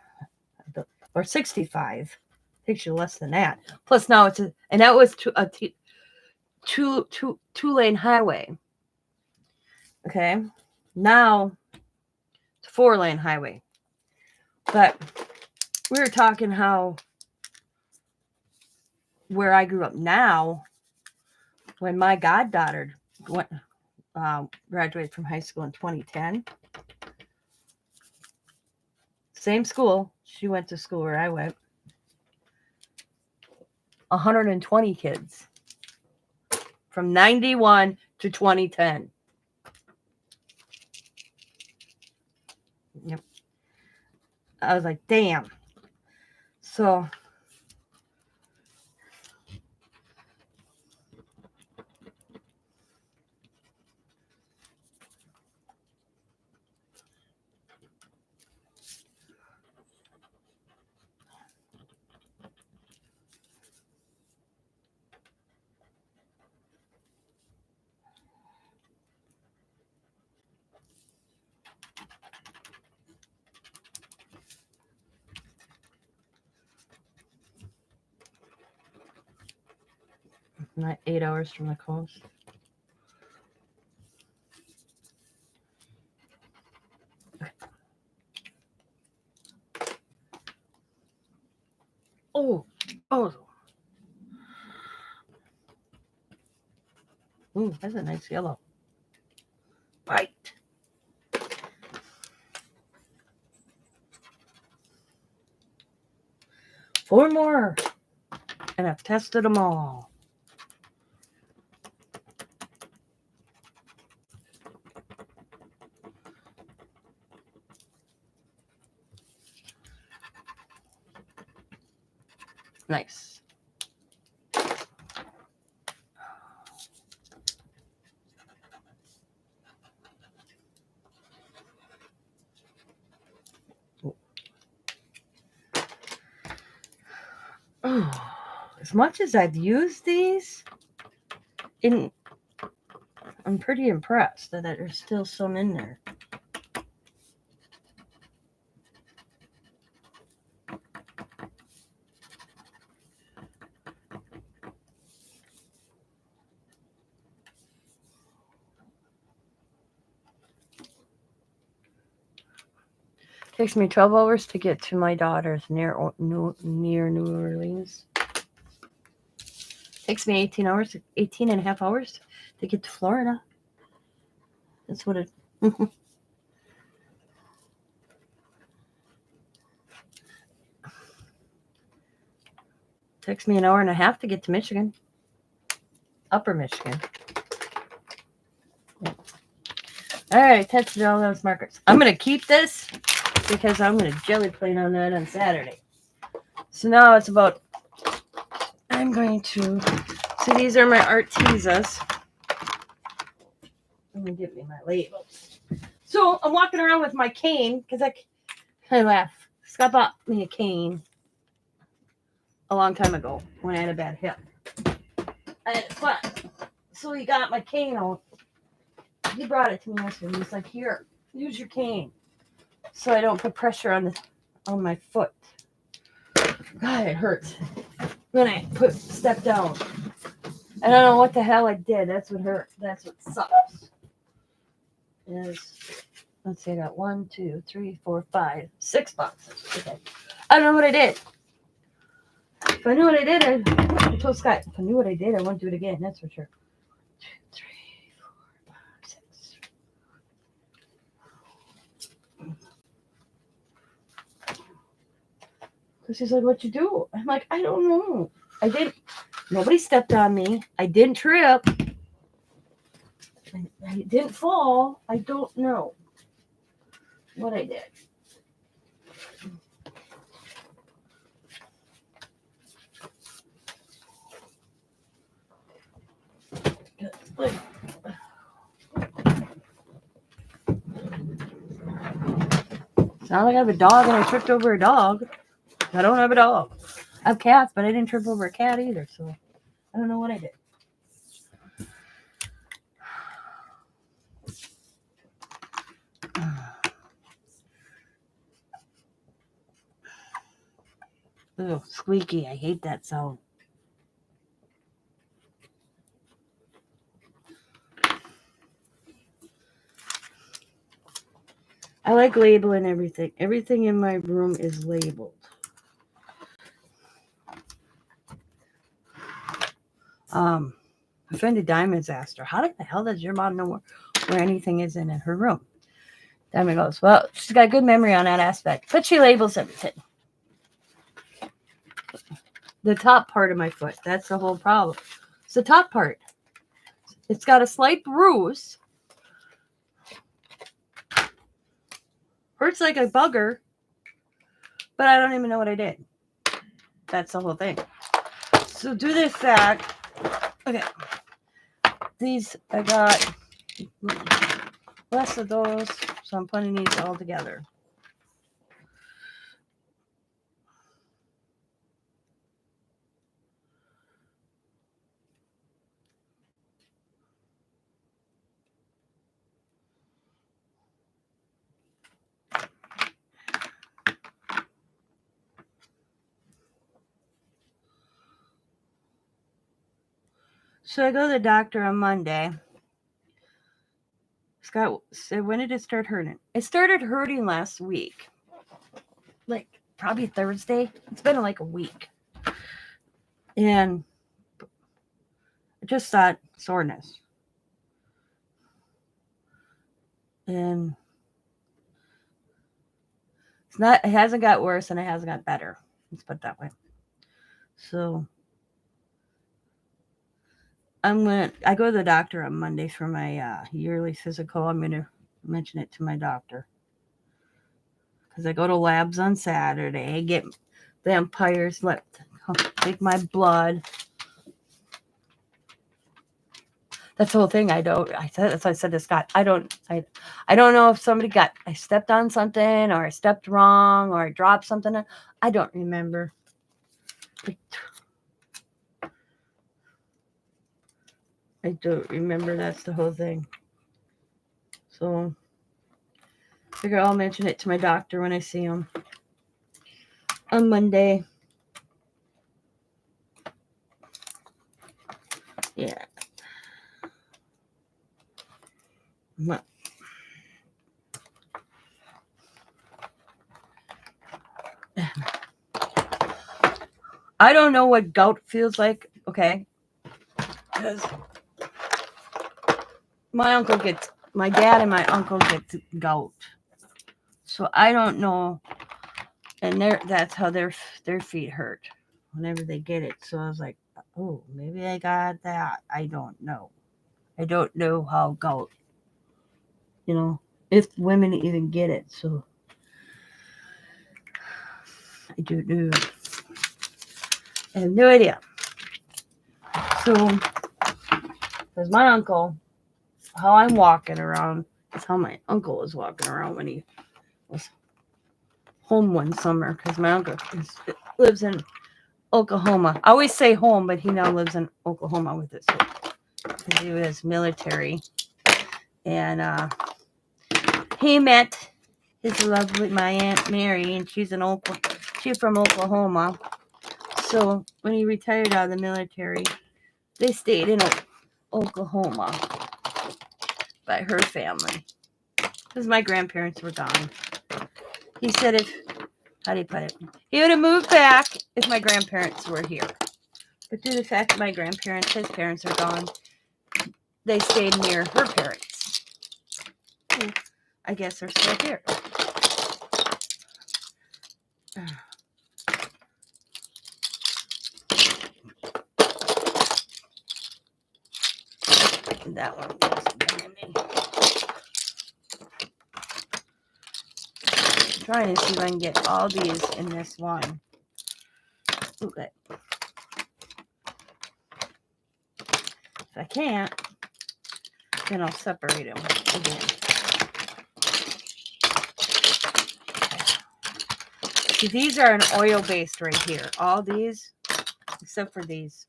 or 65. Takes you less than that. Plus now and that was two-lane highway. Okay. Now it's a 4-lane highway. But we were talking how where I grew up now, when my goddaughter graduated from high school in 2010, same school. She went to school where I went. 120 kids from 91 to 2010. Yep. I was like, damn. So not 8 hours from the coast. Oh. Ooh, that's a nice yellow. Right. Four more. And I've tested them all. Nice. Oh, as much as I've used these, I'm pretty impressed that there's still some in there. Takes me 12 hours to get to my daughter's near New Orleans. Takes me 18 and a half hours to get to Florida. That's what it... Takes me an hour and a half to get to Michigan. Upper Michigan. Yeah. All right, tested all those markers. I'm going to keep this because I'm going to jelly plane on that on Saturday. So now it's about... I'm going to... So these are my Artesas. Let me give me my labels. So I'm walking around with my cane because I laugh. Scott bought me a cane a long time ago when I had a bad hip. And it's fun. So he got my cane out. He brought it to me yesterday. He's like, here, use your cane. So I don't put pressure on my foot. God, it hurts. Then I step down. I don't know what the hell I did. That's what hurt. That's what sucks. Let's see, I got 1, 2, 3, 4, 5, 6 boxes. Okay. I don't know what I did. If I knew what I did, I told Scott, if I knew what I did, I wouldn't do it again. That's for sure. 2, 3, 4, 5, 6. Because he's like, what'd you do? I'm like, I don't know. Nobody stepped on me. I didn't trip. I didn't fall. I don't know. what I did. It's not like I have a dog and I tripped over a dog. I don't have a dog. I have cats, but I didn't trip over a cat either, so I don't know what I did. Ugh, squeaky. I hate that sound. I like labeling everything. Everything in my room is labeled. A friend of Diamond's asked her, how the hell does your mom know where anything is in her room? Diamond goes, well, she's got good memory on that aspect, but she labels everything. The top part of my foot, that's the whole problem. It's the top part. It's got a slight bruise. Hurts like a bugger, but I don't even know what I did. That's the whole thing. So do this back. Okay. These, I got less of those, so I'm putting these all together. So I go to the doctor on Monday. Scott said, when did it start hurting? It started hurting last week. Like, probably Thursday. It's been like a week. And I just thought soreness. And it hasn't got worse and it hasn't got better. Let's put it that way. So I go to the doctor on Monday for my yearly physical. I'm going to mention it to my doctor. Because I go to labs on Saturday, get vampires, take my blood. That's the whole thing. That's why I said to Scott, I don't know if I stepped on something or I stepped wrong or I dropped something. I don't remember. I don't remember. That's the whole thing. So I figure I'll mention it to my doctor when I see him on Monday. Yeah. I don't know what gout feels like, okay? Because my dad and my uncle get gout. So I don't know. And that's how their feet hurt whenever they get it. So I was like, oh, maybe I got that. I don't know. I don't know how gout, if women even get it. So I don't know. I have no idea. So, because my uncle, how I'm walking around is how my uncle was walking around when he was home one summer. Because my uncle lives in Oklahoma. I always say home, but he now lives in Oklahoma with his wife. Because he was military. And he met my Aunt Mary, and she's from Oklahoma. So when he retired out of the military, they stayed in Oklahoma by her family. Because my grandparents were gone. He said how do you put it? He would have moved back if my grandparents were here. But due to the fact that his parents are gone, they stayed near her parents. I guess they're still here. That one goes behind me. trying to see if I can get all these in this one. Okay. If I can't, then I'll separate them again. See, these are an oil based right here. All these, except for these,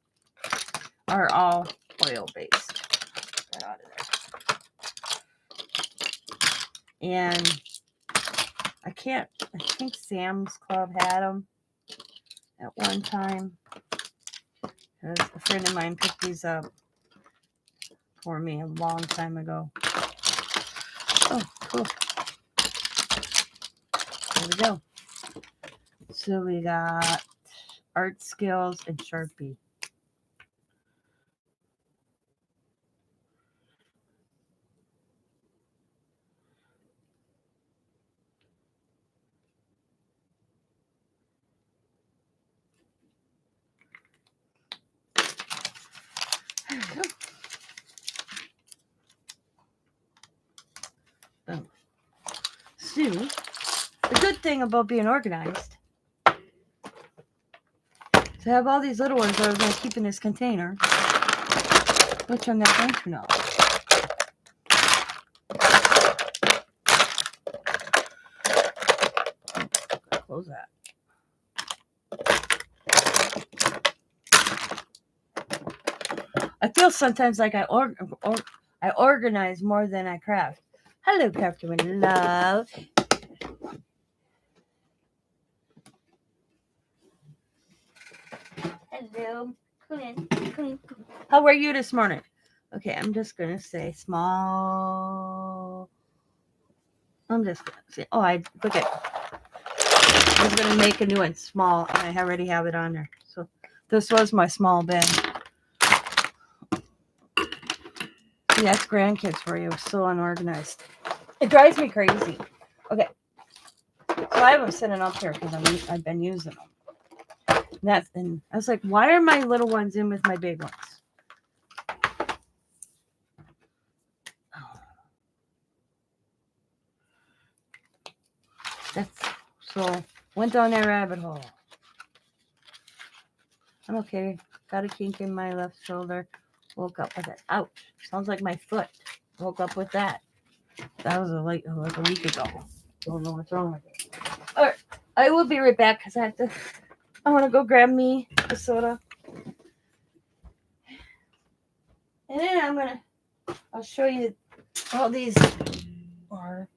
are all oil based. Get that out of there. And I think Sam's Club had them at one time. A friend of mine picked these up for me a long time ago. Oh, cool. There we go. So we got Art Skills and Sharpie. There we go. Boom. So, the good thing about being organized, to have all these little ones that I was going to keep in this container, which I'm not going to now. Close that. I feel sometimes like I organize more than I craft. Hello, Crafter in Love. Hello. Come in. How are you this morning? Okay, I'm just going to say small. I'm just going to say, oh, I look at. I was going to make a new one, small, and I already have it on there. So this was my small bin. See, that's grandkids for you. So unorganized. It drives me crazy. Okay. So I have them sitting up here because I've been using them. And I was like, why are my little ones in with my big ones? So went down that rabbit hole. I'm okay. Got a kink in my left shoulder. Woke up with it. Ouch. Sounds like my foot. Woke up with that. That was like a week ago. Don't know what's wrong with it. All right. I will be right back because I want to go grab me a soda. And then I'll show you all these are.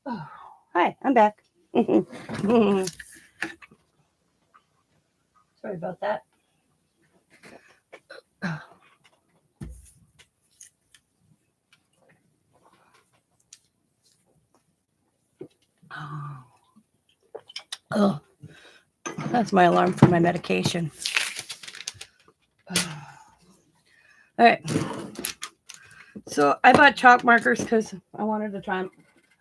Oh, hi, I'm back. Sorry about that. Oh, that's my alarm for my medication. All right. So I bought chalk markers because I wanted to try them.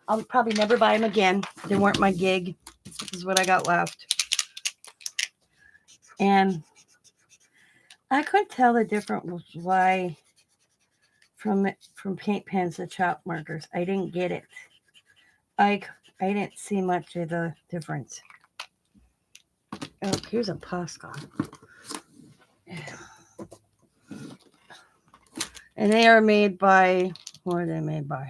I'll probably never buy them again. They weren't my gig. This is what I got left. And I couldn't tell the difference why from paint pens to chalk markers. I didn't get it. I didn't see much of the difference. Oh, here's a Posca. And they are made by, what are they made by?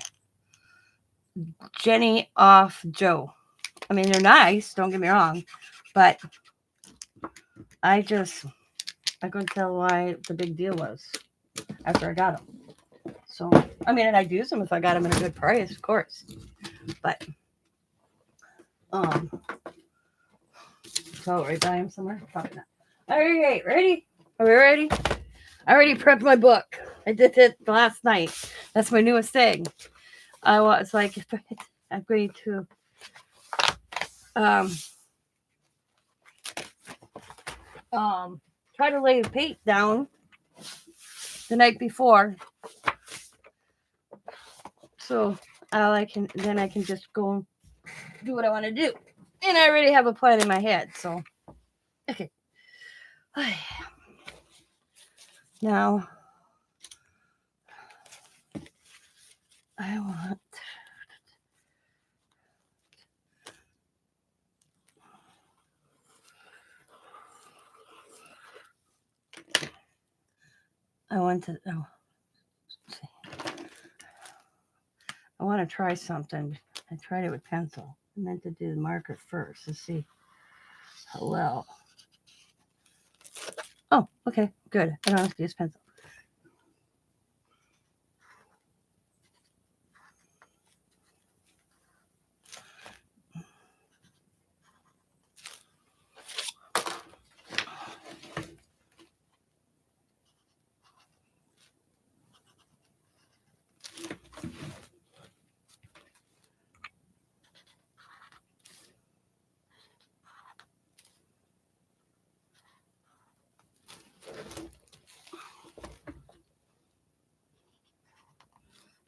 Jenny Off Joe. I mean, they're nice, don't get me wrong, but I couldn't tell why the big deal was after I got them. So, I mean, and I'd use them if I got them at a good price, of course. But, so right by them somewhere? Probably not. All right, ready? Are we ready? I already prepped my book. I did it last night. That's my newest thing. I was like, I'm going to try to lay the paint down the night before, so I can just go and do what I want to do. And I already have a plan in my head. So okay. Now I want to try something. I tried it with pencil. I meant to do the marker first to see how well. Oh, okay, good. I don't have to use pencil.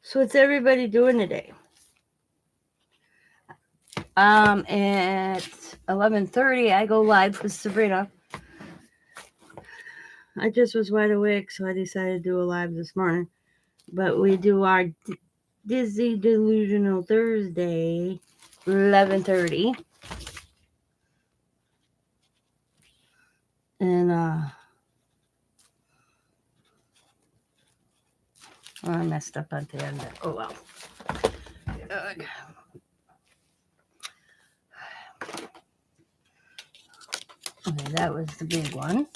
So what's everybody doing today? At 11:30, I go live with Sabrina. I just was wide awake, so I decided to do a live this morning. But we do our Disney Delusional Thursday, 11:30. And, I messed up at the end. Oh, well. Okay, that was the big one.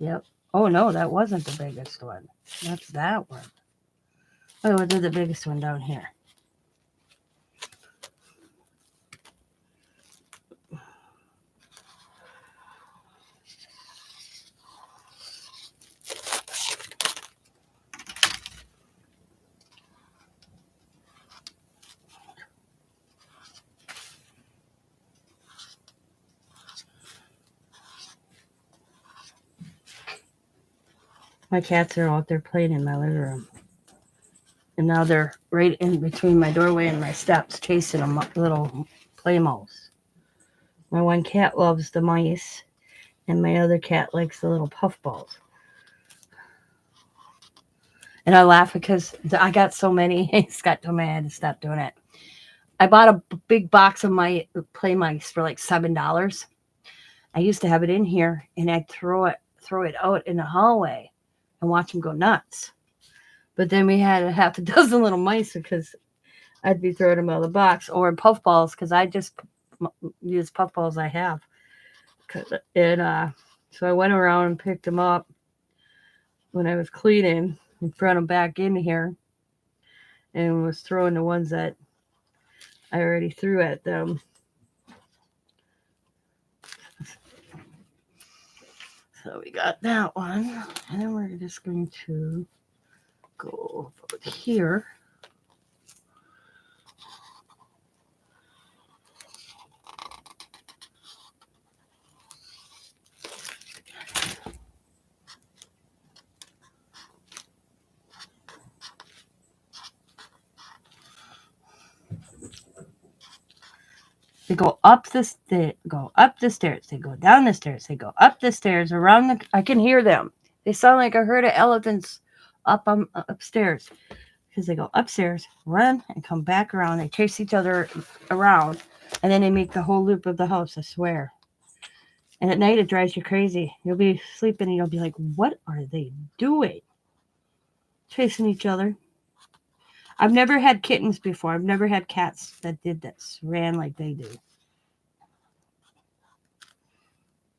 Yep. Oh, no, that wasn't the biggest one. That's that one. Oh, we'll do the biggest one down here. My cats are out there playing in my living room. And now they're right in between my doorway and my steps, chasing them little play mouse. My one cat loves the mice, and my other cat likes the little puffballs. And I laugh because I got so many. It's got to me, I had to stop doing it. I bought a big box of my play mice for like $7. I used to have it in here, and I'd throw it out in the hallway and watch them go nuts. But then we had a half a dozen little mice because I'd be throwing them out of the box or puffballs because I just use puffballs I have. So I went around and picked them up when I was cleaning and brought them back in here and was throwing the ones that I already threw at them. So we got that one. And then we're just going to go over here. They go up the stairs. They go down the stairs. They go up the stairs. Around the. I can hear them. They sound like a herd of elephants upstairs because they go upstairs, run, and come back around. They chase each other around, and then they make the whole loop of the house. I swear. And at night it drives you crazy. You'll be sleeping and you'll be like, "What are they doing? Chasing each other." I've never had kittens before. I've never had cats that did this, ran like they do.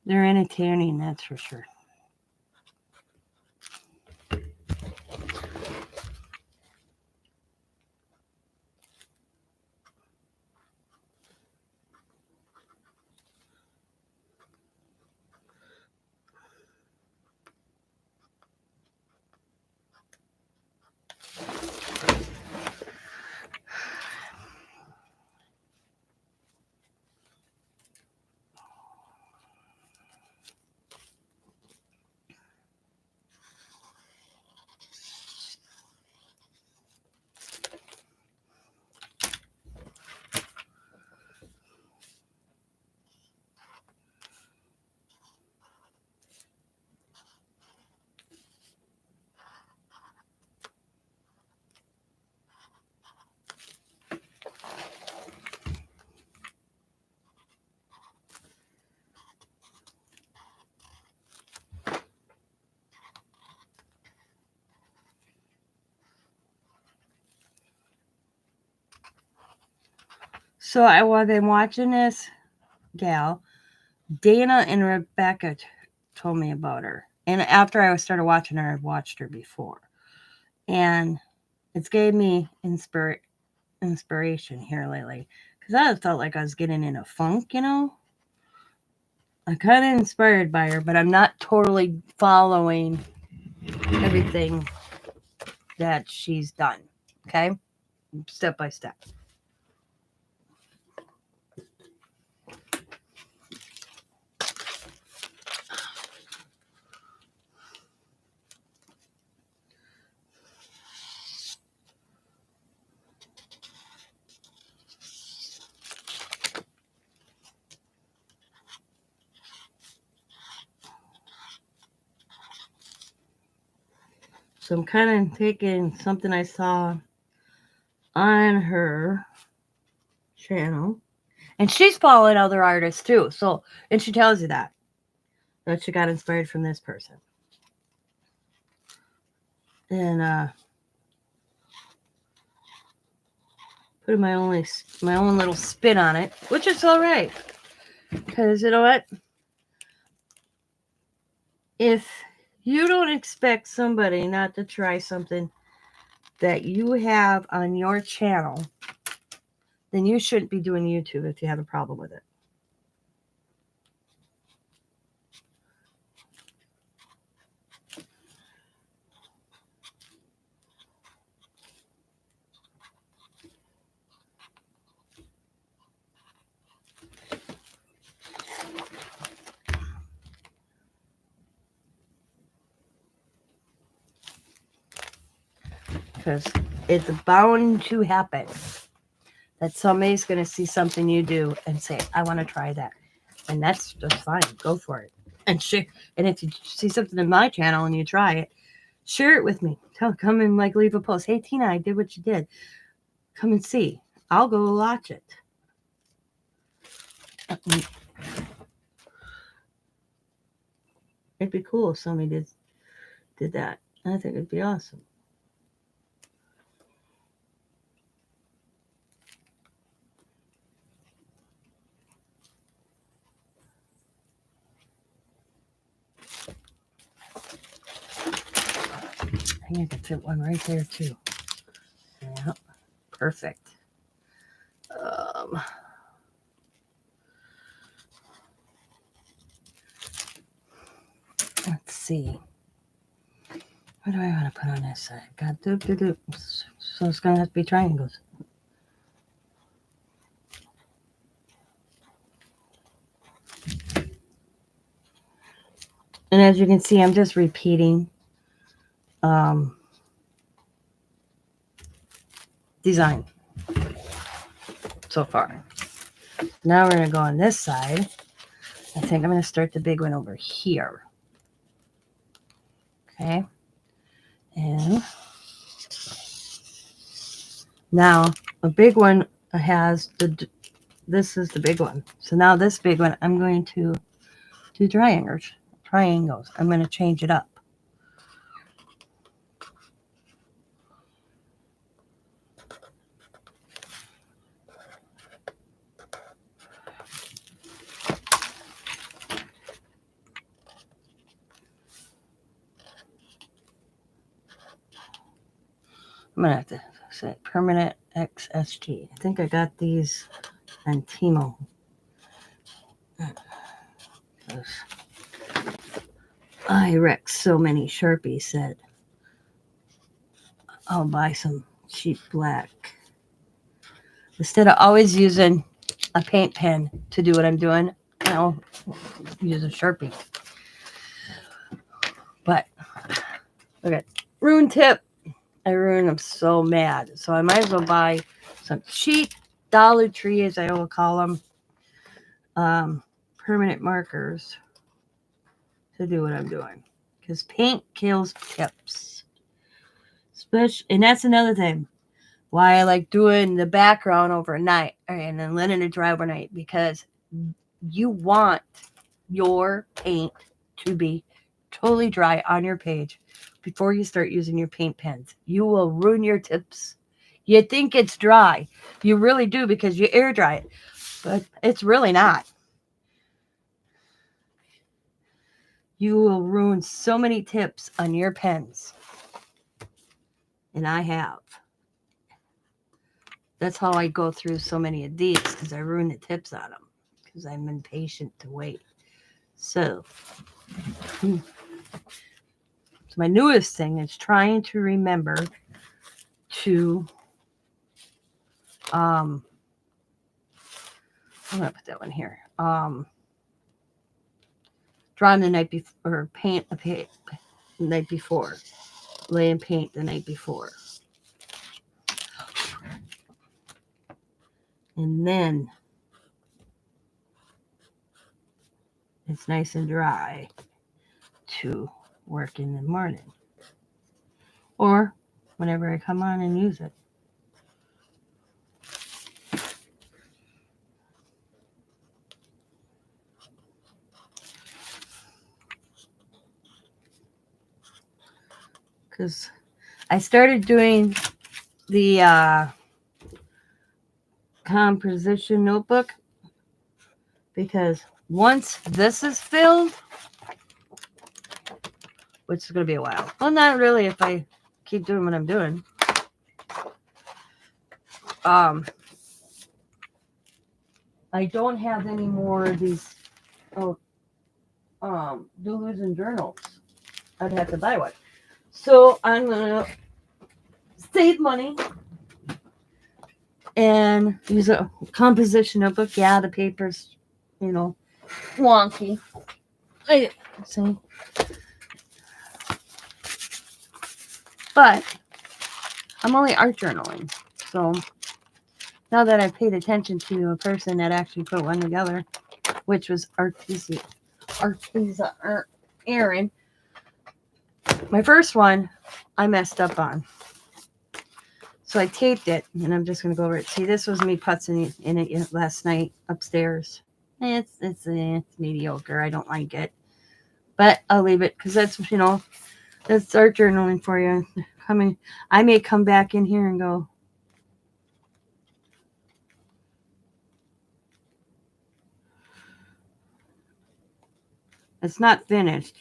They're entertaining, that's for sure. So while I've been watching this gal, Dana and Rebecca told me about her. And after I started watching her, I've watched her before. And it's gave me inspiration here lately. Because I felt like I was getting in a funk, I'm kind of inspired by her, but I'm not totally following everything that she's done. Okay? Step by step. So I'm kind of taking something I saw on her channel. And she's following other artists too. So, and she tells you that she got inspired from this person. And put my own little spin on it, which is all right. Because you know what? If you don't expect somebody not to try something that you have on your channel, then you shouldn't be doing YouTube if you have a problem with it. Because it's bound to happen that somebody's going to see something you do and say, I want to try that. And that's just fine. Go for it. And share. And if you see something in my channel and you try it, share it with me. Come and leave a post. Hey, Tina, I did what you did. Come and see. I'll go watch it. It'd be cool if somebody did that. I think it'd be awesome. think I could fit one right there too. Yeah, perfect. Let's see. What do I want to put on this side? Got do. So it's gonna have to be triangles. And as you can see, I'm just repeating design so far. Now we're going to go on this side. I think I'm going to start the big one over here. Okay. And now a big one has this is the big one. So now this big one, I'm going to do triangles. I'm going to change it up. I'm going to have to say permanent XSG. I think I got these on Timo. I wrecked so many Sharpies that I'll buy some cheap black. Instead of always using a paint pen to do what I'm doing, I'll use a Sharpie. But look at rune tip. I ruin them so mad. So I might as well buy some cheap Dollar Tree, as I will call them, permanent markers to do what I'm doing. Because paint kills tips. And that's another thing. Why I like doing the background overnight and then letting it dry overnight. Because you want your paint to be totally dry on your page before you start using your paint pens. You will ruin your tips. You think it's dry. You really do because you air dry it. But it's really not. You will ruin so many tips on your pens. And I have. That's how I go through so many of these, because I ruin the tips on them. Because I'm impatient to wait. So my newest thing is trying to remember to I'm gonna put that one here. Draw the night before, or paint the night before. Lay and paint the night before. And then it's nice and dry to work in the morning. Or whenever I come on and use it. Because I started doing the composition notebook, because once this is filled, which is going to be a while. Well, not really if I keep doing what I'm doing. I don't have any more of these doodles and journals. I'd have to buy one. So I'm going to save money and use a composition notebook. Yeah, the paper's, wonky. See. But I'm only art journaling. So now that I've paid attention to a person that actually put one together, which was Artisa Aaron. My first one, I messed up on. So I taped it, and I'm just going to go over it. See, this was me putzing in it last night upstairs. It's mediocre. I don't like it. But I'll leave it, because that's, that's art journaling for you. I may come back in here and go, it's not finished.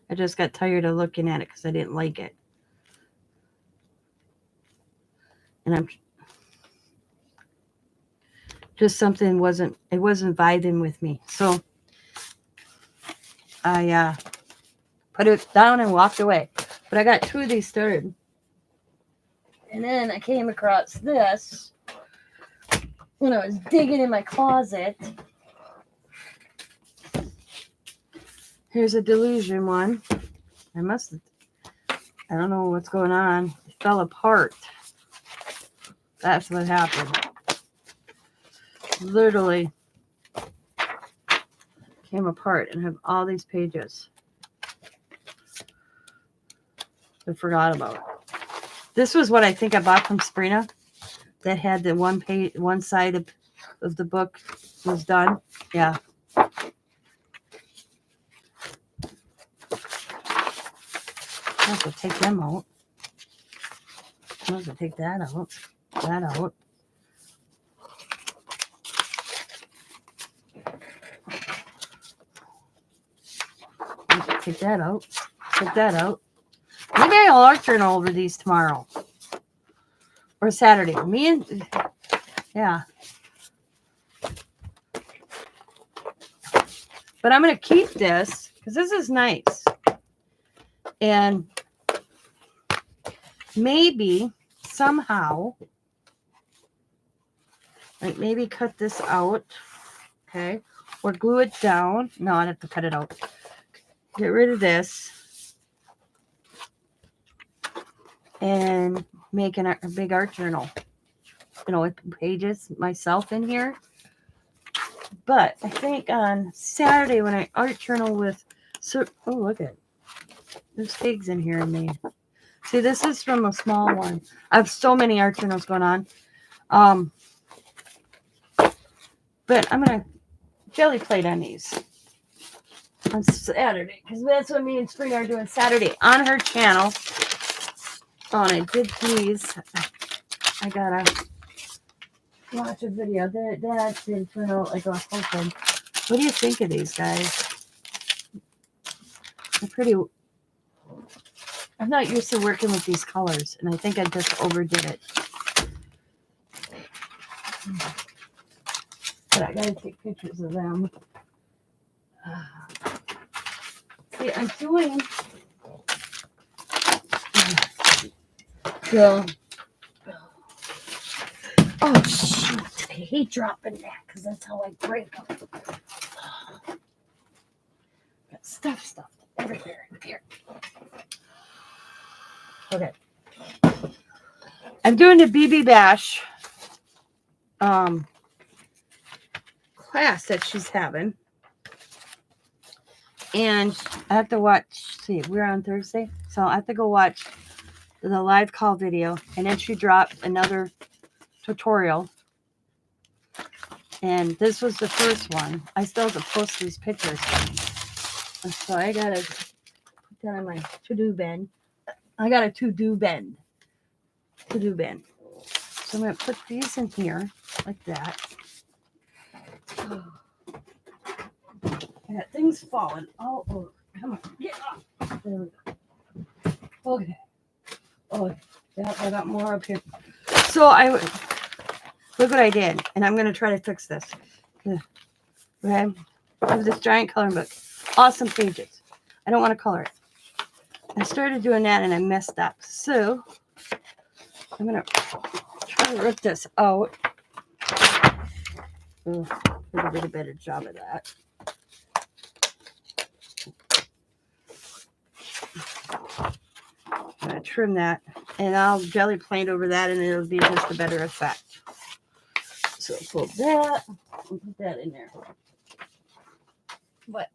I just got tired of looking at it because I didn't like it. And I'm just something wasn't vibing with me. So I put it down and walked away. But I got 2 of these started. And then I came across this when I was digging in my closet. Here's a delusion one. I don't know what's going on. It fell apart. That's what happened. Literally came apart and have all these pages. I forgot about it. This was what I think I bought from Sabrina. That had the one side of the book was done. Yeah. I have to take them out. I have to take that out. That out. Take that out. Take that out. Maybe I'll art journal over these tomorrow. Or Saturday. Yeah. But I'm going to keep this because this is nice. And maybe somehow, like maybe cut this out. Okay. Or glue it down. No, I'd have to cut it out. Get rid of this. And make a big art journal. With pages myself in here. But I think on Saturday when I art journal with, oh, look at it. There's pigs in here in me. See, this is from a small one. I have so many art journals going on. But I'm going to jelly plate on these on Saturday. Because that's what me and Sabrina are doing Saturday on her channel. Oh, and I did these. I got to watch a video. That didn't turn out like I was hoping. What do you think of these guys? I'm not used to working with these colors, and I think I just overdid it. But I gotta take pictures of them. See, I'm doing. So, oh shoot! I hate dropping that because that's how I break them. Got stuff everywhere here. Okay. I'm doing the BB Bash class that she's having. And I have to watch, see, we're on Thursday. So I have to go watch the live call video. And then she dropped another tutorial. And this was the first one. I still have to post these pictures. So I got to put that on my to-do bin. I got a to-do bin. To-do bin. So I'm going to put these in here like that. I got things falling all over. Come on, get up. There we go. Okay. Oh, yeah, I got more up here. So look what I did, and I'm going to try to fix this. Okay. I have this giant coloring book. Awesome pages. I don't want to color it. I started doing that, and I messed up. So I'm going to try to rip this out. Oh, I did a better job of that. I'm going to trim that, and I'll jelly plate over that, and it'll be just a better effect. So pull that and put that in there. But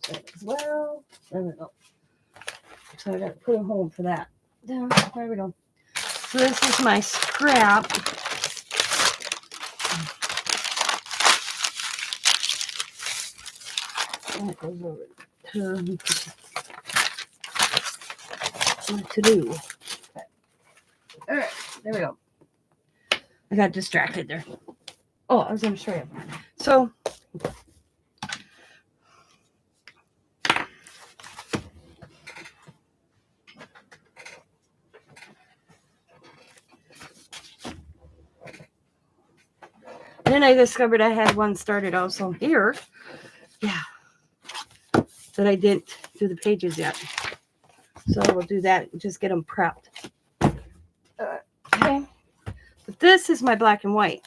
that as well. There we go. So I got to put a hole for that. There we go. So this is my scrap. That goes over to do. Okay. All right, there we go. I got distracted there. Oh, I was going to show you. So then I discovered I had one started also here. Yeah. That I didn't do the pages yet. So we'll do that. Just get them prepped. Okay. But this is my black and white.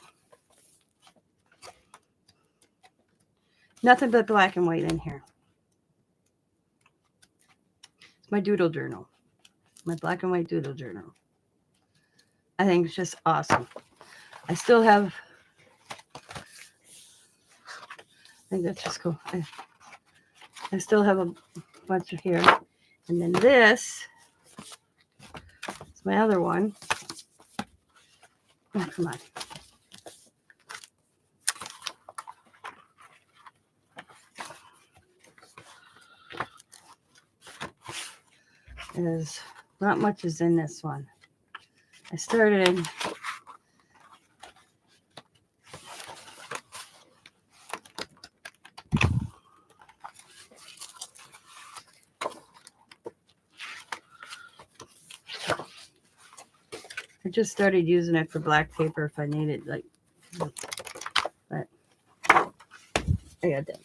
Nothing but black and white in here. It's my doodle journal. My black and white doodle journal. I think it's just awesome. I still have... I think that's just cool. I still have a bunch of here. And then this is my other one. Oh, come on. There's not much is in this one. I started... I just started using it for black paper if I need it, like, but I got that.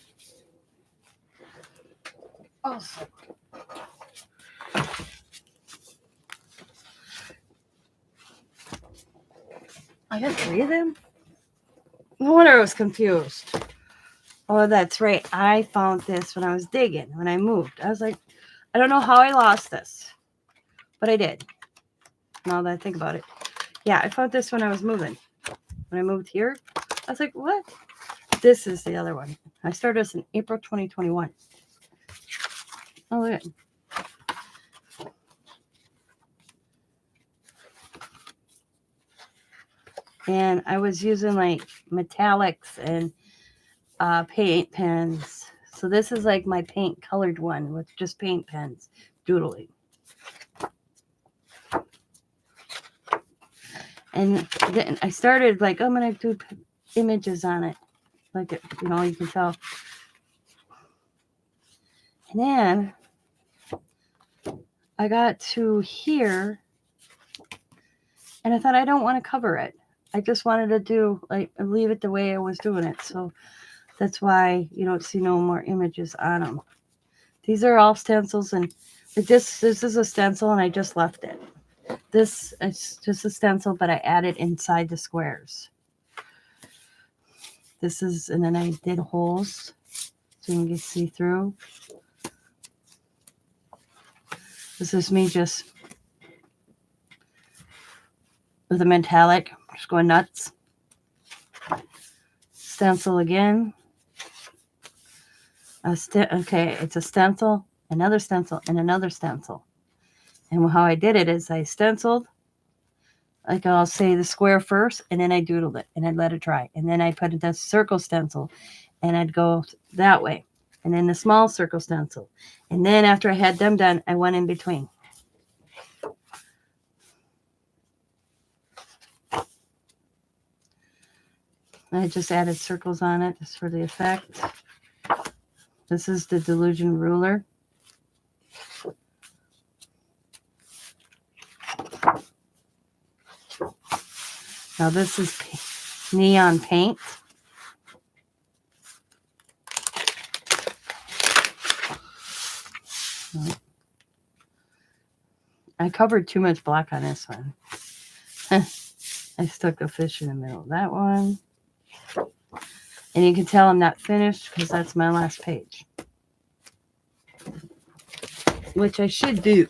Also, I got 3 of them? No wonder I was confused. Oh, that's right. I found this when I was digging, when I moved. I was like, I don't know how I lost this, but I did. Now that I think about it. Yeah, I found this when I was moving. When I moved here, I was like, what? This is the other one. I started this in April 2021. Oh, look at it. And I was using like metallics and paint pens. So this is like my paint colored one with just paint pens doodling. And then I started like, I'm going to do images on it. Like, you know, you can tell. And then I got to here and I thought I don't want to cover it. I just wanted to do, like, leave it the way I was doing it. So that's why you don't see no more images on them. These are all stencils, and this is a stencil, and I just left it. This is just a stencil, but I added inside the squares. This is, and then I did holes so you can see through. This is me just with a metallic, just going nuts. Stencil again. Okay, it's a stencil, another stencil, and another stencil. And how I did it is I stenciled, like I'll say the square first, and then I doodled it, and I'd let it dry. And then I put the circle stencil, and I'd go that way. And then the small circle stencil. And then after I had them done, I went in between. I just added circles on it just for the effect. This is the Delusion ruler. Now this is neon paint. I covered too much black on this one. I stuck a fish in the middle of that one. And you can tell I'm not finished because that's my last page. Which I should do.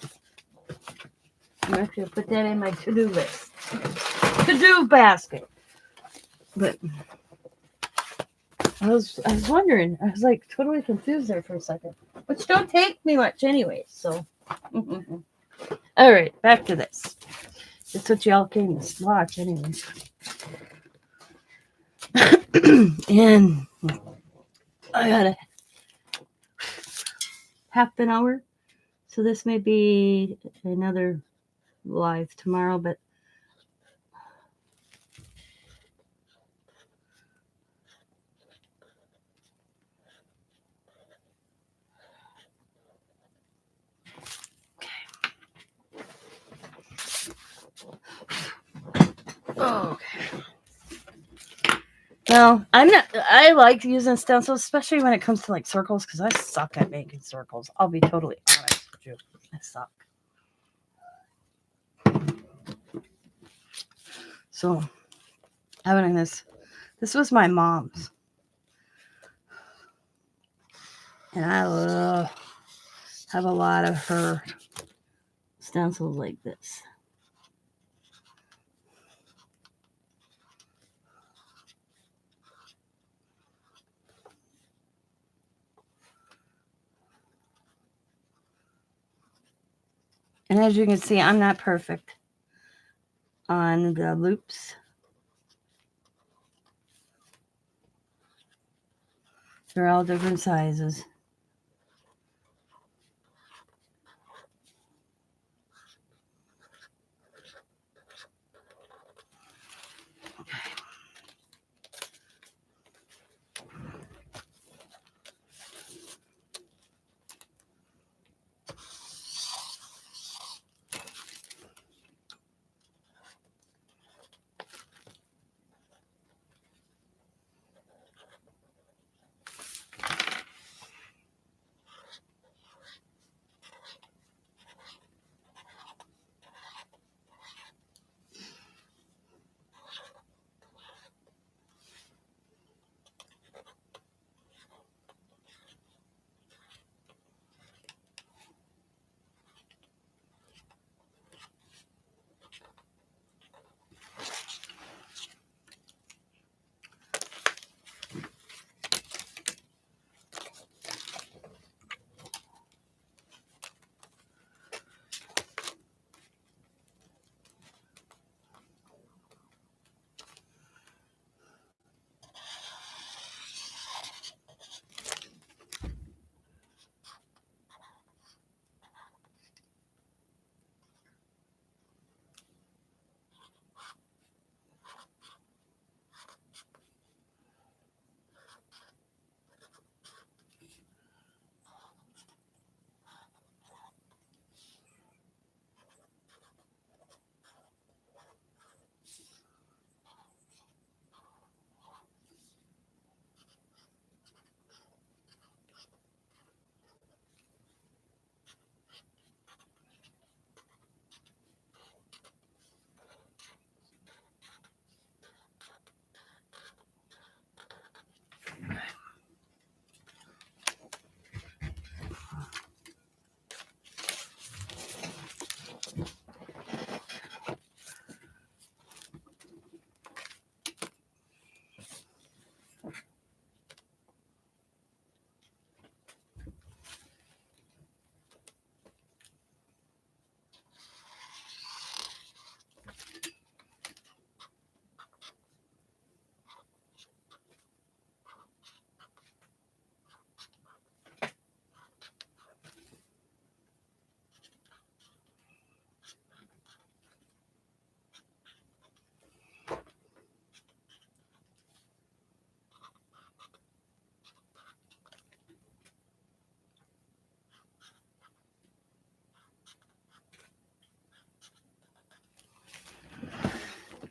I'm actually going to put that in my to-do list. To-do basket. But I was wondering. I was like totally confused there for a second. Which don't take me much anyway. So. All right. Back to this. That's what y'all came to watch anyway. And I got a half an hour. So this may be another live tomorrow, but okay. No, I'm not. I like using stencils, especially when it comes to like circles, because I suck at making circles. I'll be totally honest with you. I suck. So having this was my mom's, and I have a lot of her stencils like this. And as you can see, I'm not perfect on the loops. They're all different sizes.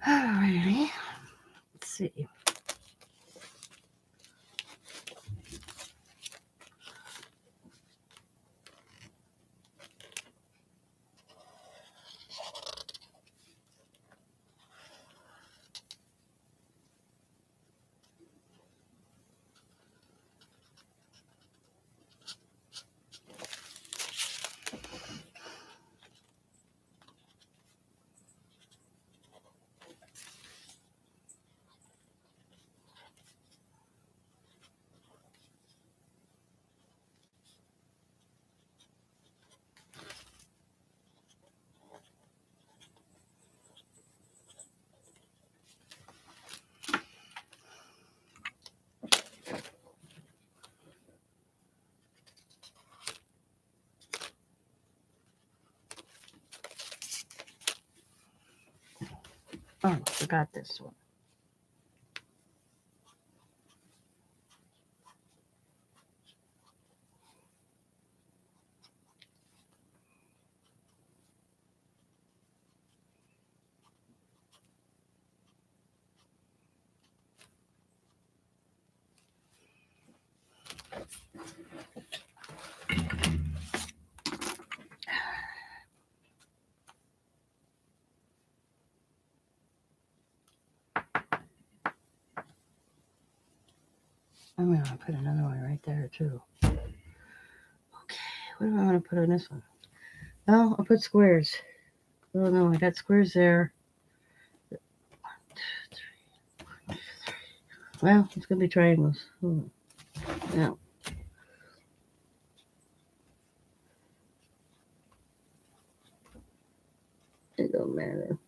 Alrighty. Let's see. Oh, forgot this one. I'm going to put another one right there too. Okay, what do I want to put on this one? Oh, I'll put squares. Oh no, I got squares there. 1, 2, 3. Well, it's going to be triangles. Yeah. It don't matter.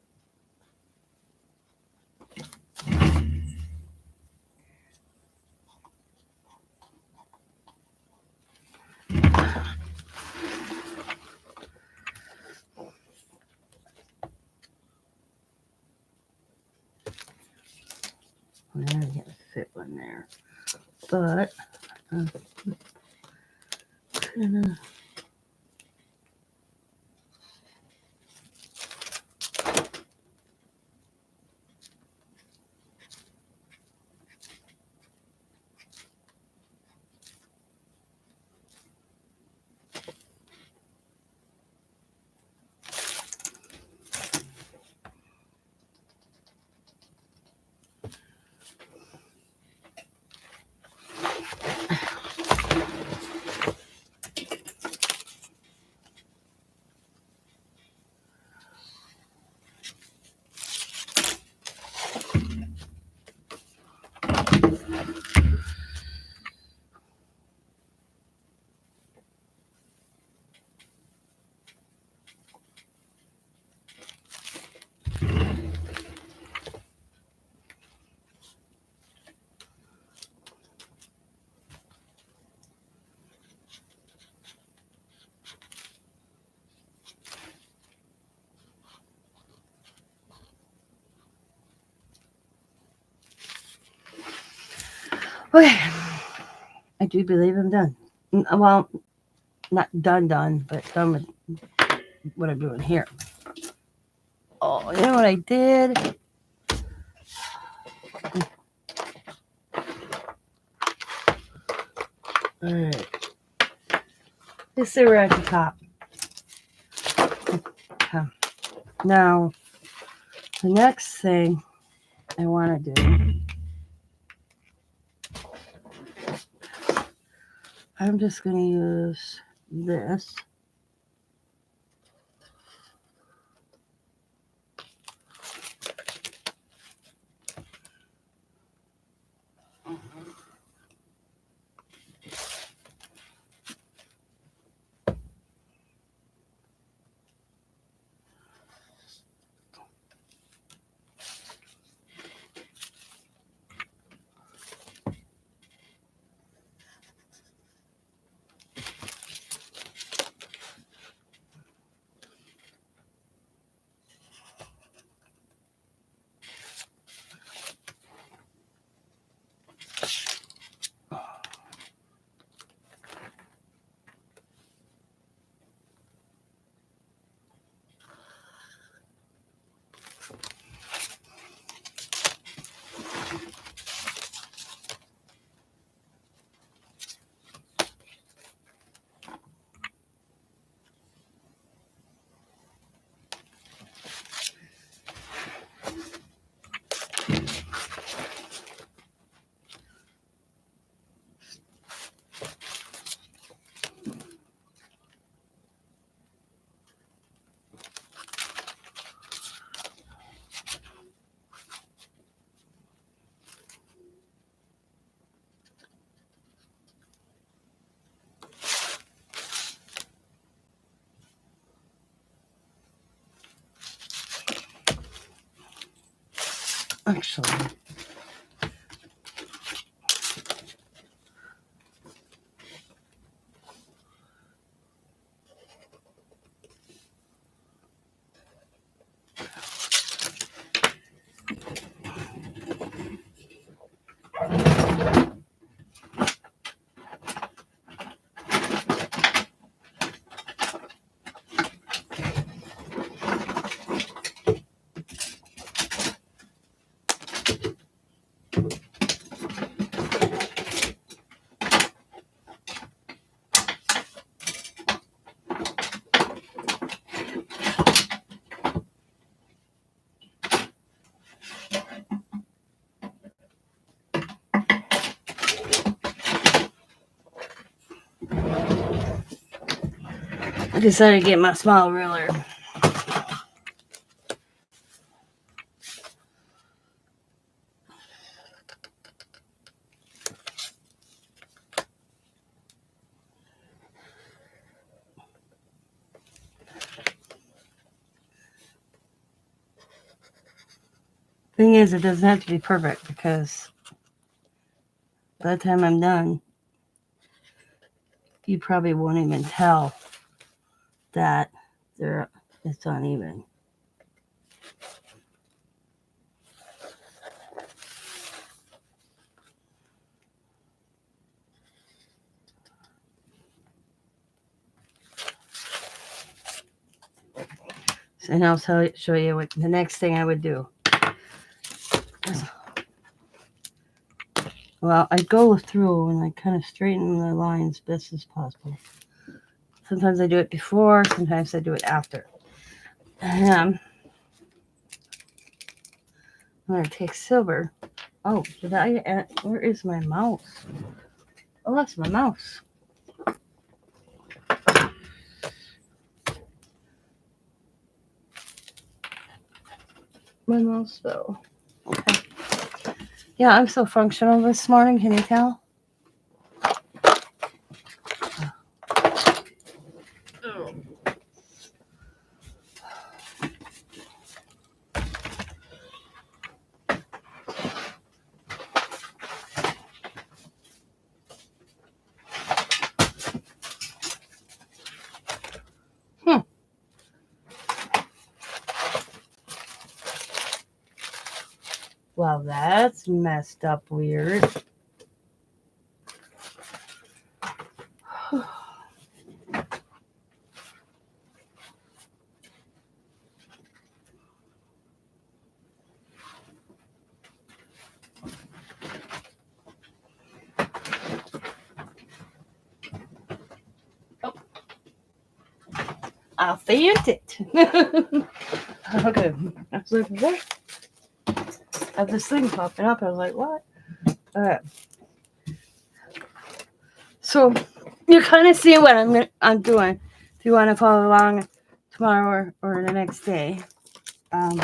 I can't fit one there. But, okay, I do believe I'm done. Well, not done, but done with what I'm doing here. Oh, you know what I did? All right. Just say we're at the top. Okay. Now, the next thing I want to do, I'm just going to use this. Actually, decided to get my small ruler. Thing is, it doesn't have to be perfect because by the time I'm done, you probably won't even tell that it's uneven. And I'll show you what the next thing I would do. Well, I go through and I kind of straighten the lines best as possible. Sometimes I do it before, sometimes I do it after. I'm going to take silver. Oh, where is my mouse? Oh, that's my mouse. My mouse fell. Okay. Yeah, I'm so functional this morning. Can you tell? Well, that's messed up weird. Oh. I found it. Okay. I was like, what? I have this thing popping up. I was like, what? All right. So you kind of see what I'm doing. If you want to follow along tomorrow or the next day. Then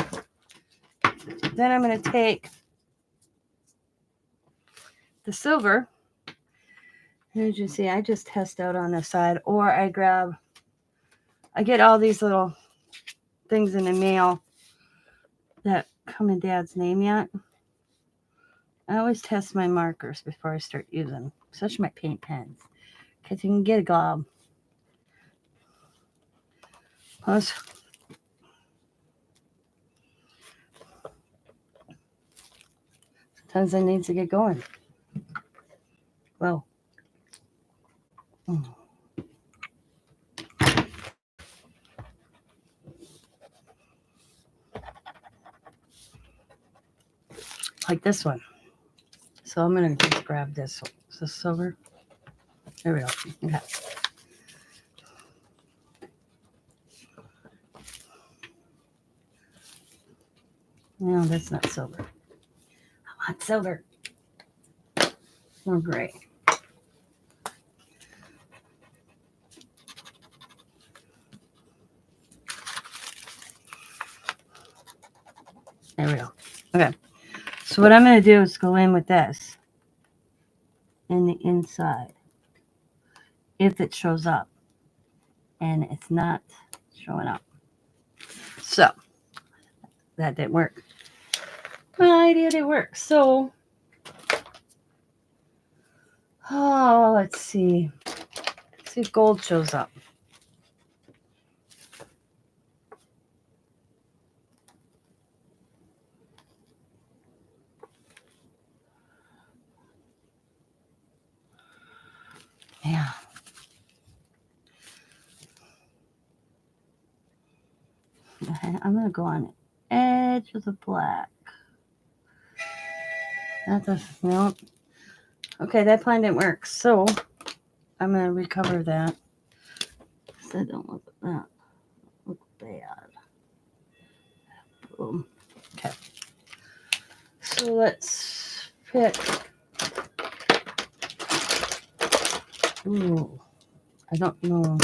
I'm going to take the silver. As you see, I just test out on this side, or I get all these little things in the mail that come in Dad's name yet. I always test my markers before I start using them, especially my paint pens, because you can get a glob. Plus, sometimes I need to get going. Well, like this one. So I'm going to just grab this. Is this silver? There we go. Okay. No, that's not silver. I want silver. More gray. There we go. Okay. So what I'm going to do is go in with this in the inside. If it shows up. And it's not showing up. So that didn't work. My idea didn't work. So, let's see. Let's see if gold shows up. Yeah. I'm going to go on the edge of the black. No. Okay, that plan didn't work. So, I'm going to recover that. So don't look at that. Look bad. Boom. Okay. So let's pick. Ooh. I don't know.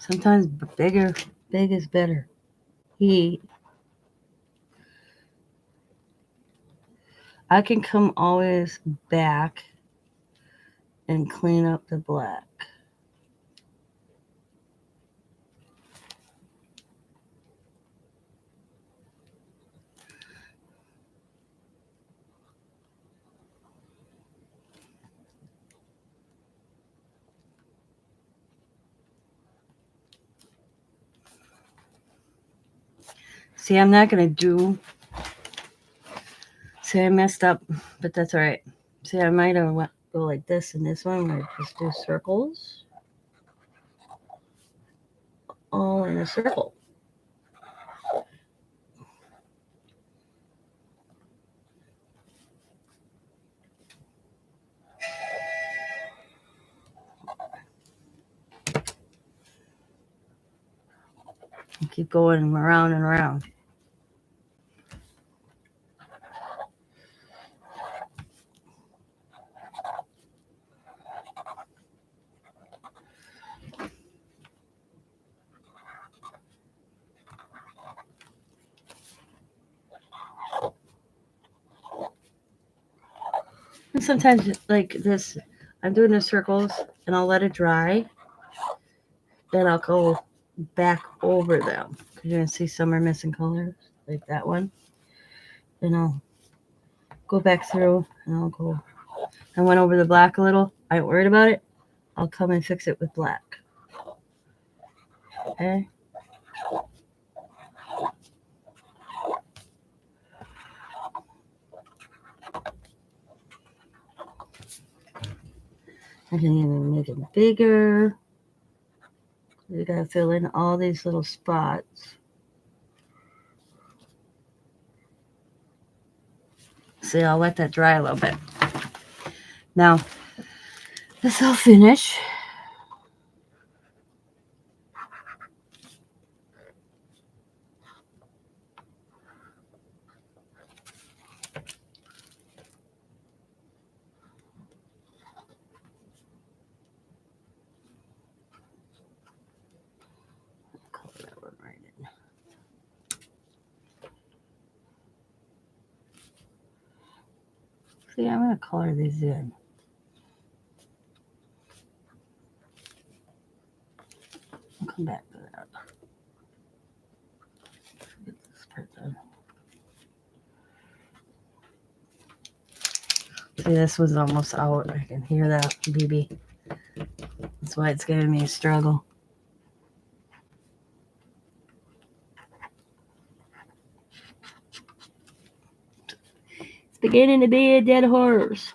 Sometimes big is better. I can come always back and clean up the black. See, I'm not going to do... See, I messed up, but that's all right. See, I might have go like this in this one, where I just do circles. All in a circle. And keep going around and around. And sometimes, like this, I'm doing the circles, and I'll let it dry. Then I'll go back over them. You're going to see some are missing colors, like that one. Then I'll go back through, and I'll go... I went over the black a little. I ain't worried about it. I'll come and fix it with black. Okay? I can even make it bigger. You gotta fill in all these little spots. See, I'll let that dry a little bit. Now, this will finish. Color that one right in. See, I'm gonna color these in. I'll come back to that. Get this part done. See, this was almost out. I can hear that, BB. That's why it's giving me a struggle. It's beginning to be a dead horse.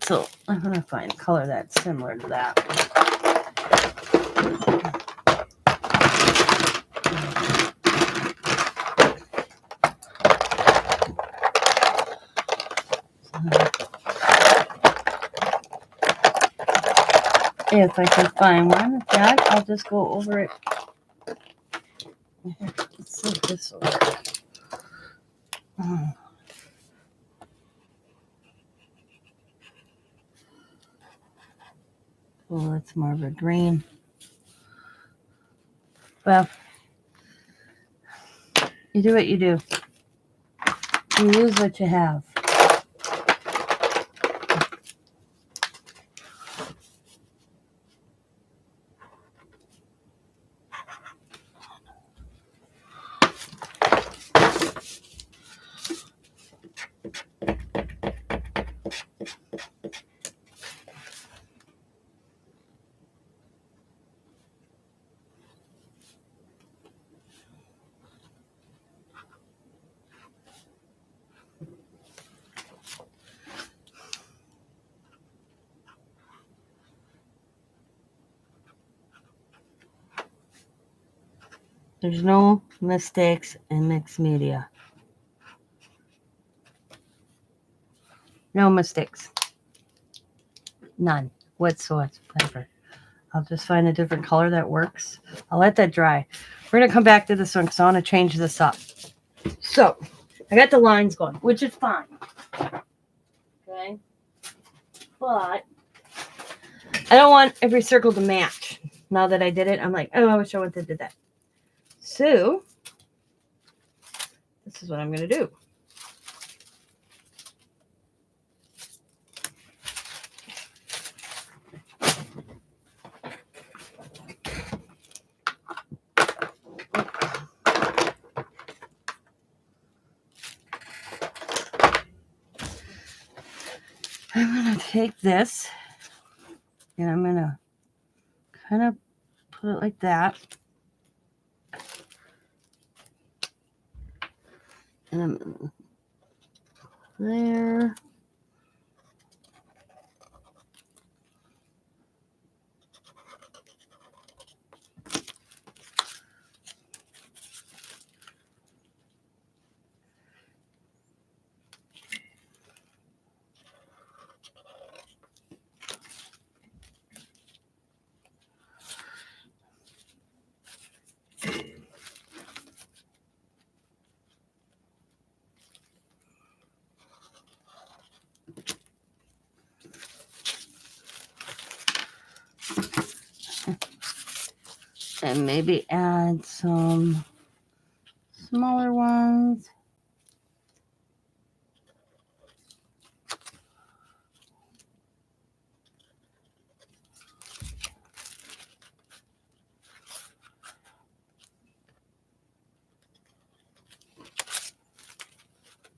So I'm gonna find a color that's similar to that. If I can find one, if not, I'll just go over it. Let's see if this will work. Oh, that's more of a green. Well, you do what you do. You use what you have. There's no mistakes in Mixmedia. No mistakes. None whatsoever. I'll just find a different color that works. I'll let that dry. We're going to come back to this one because I want to change this up. So, I got the lines going, which is fine. Okay? But I don't want every circle to match. now that I did it, I'm like, oh, I wish I went and did that. So, this is what I'm going to do. I'm going to take this and I'm going to kind of put it like that. And I'm there. And maybe add some smaller ones.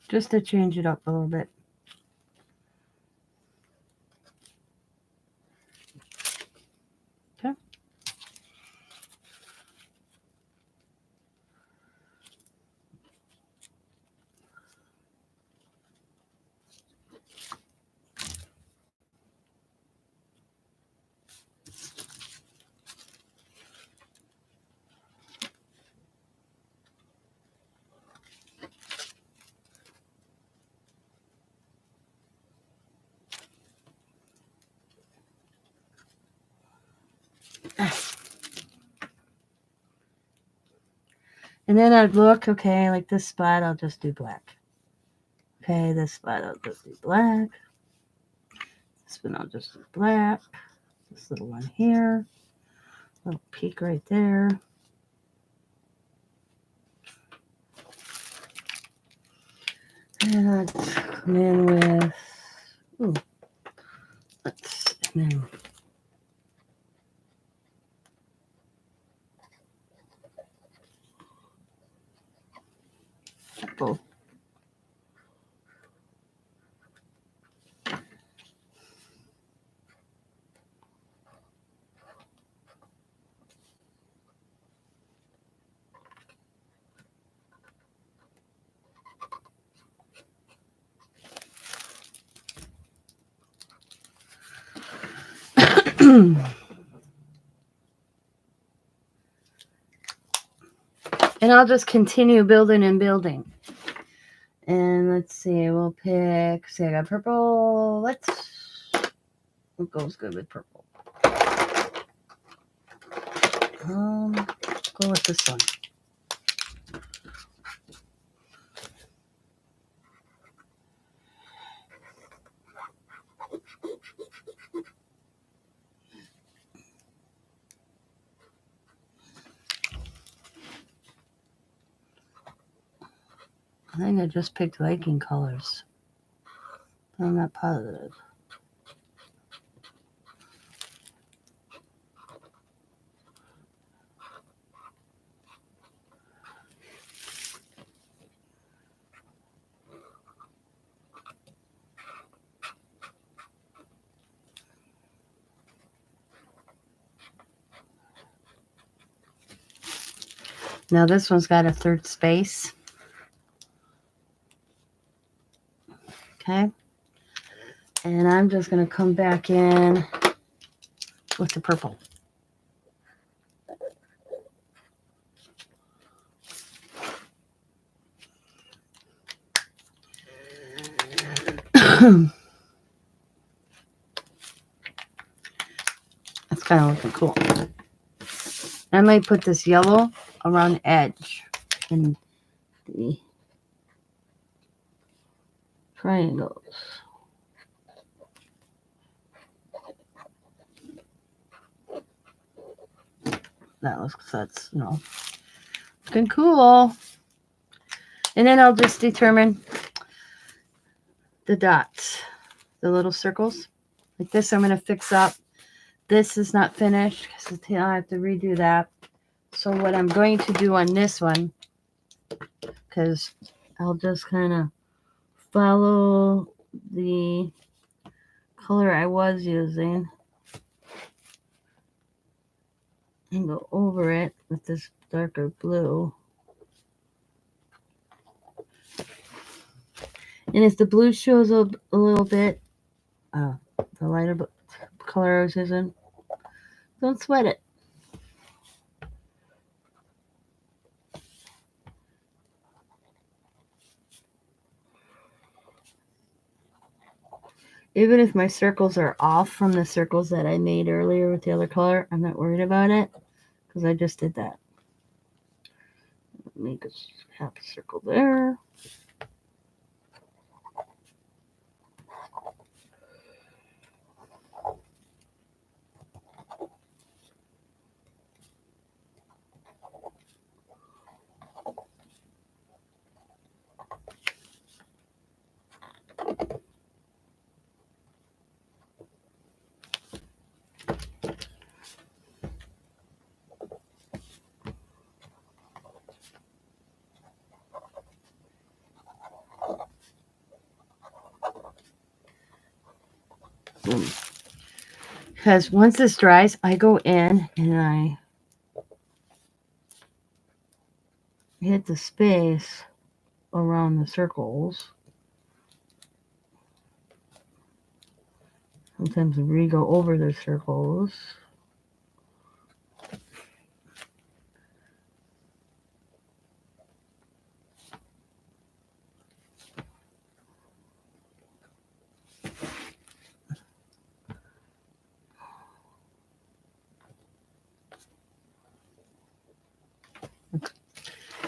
Just to change it up a little bit. Okay. And then I'd look, okay, like this spot, I'll just do black. Okay, this spot, I'll just do black. This one, I'll just do black. This little one here. Little peak right there. And I'd come in with, ooh, and then both. And I'll just continue building and building. And let's see, we'll pick, see, I got purple. What goes good with purple? Go with this one. I think I just picked liking colors. I'm not positive. Now this one's got a third space. Okay. And I'm just going to come back in with the purple. That's kind of looking cool. I might put this yellow around the edge in the triangles. that looks, that's, looking cool. And then I'll just determine the dots, the little circles. Like this, I'm going to fix up. This is not finished because I have to redo that. So what I'm going to do on this one, because I'll just kind of follow the color I was using and go over it with this darker blue. And if the blue shows up a little bit, the lighter color I was using, don't sweat it. Even if my circles are off from the circles that I made earlier with the other color, I'm not worried about it because I just did that. Make a half a circle there. Because once this dries, I go in and I hit the space around the circles. Sometimes we go over the circles.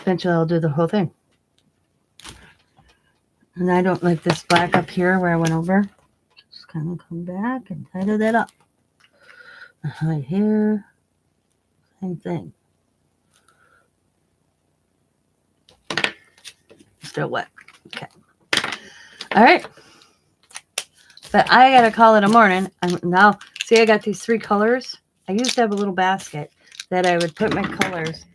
Eventually I'll do the whole thing. And I don't like this black up here where I went over. Just kind of come back and tighten that up. Right here, same thing. Still wet. Okay. All right. But I gotta call it a morning. Now, see, I got these 3 colors. I used to have a little basket that I would put my colors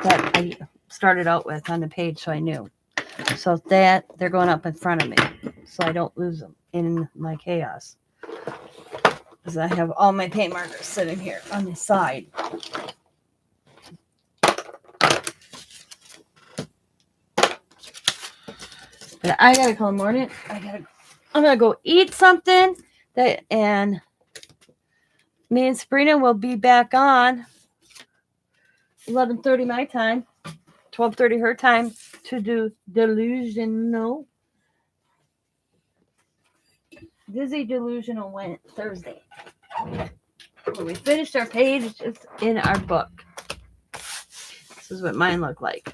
that I started out with on the page so I knew. So that they're going up in front of me so I don't lose them in my chaos. Because I have all my paint markers sitting here on the side. But I gotta call morning. I'm gonna go eat something and me and Sabrina will be back on 11:30 my time, 12:30 her time to do Delusional. Dizzy Delusional went Thursday. When we finished our page, it's in our book. This is what mine look like.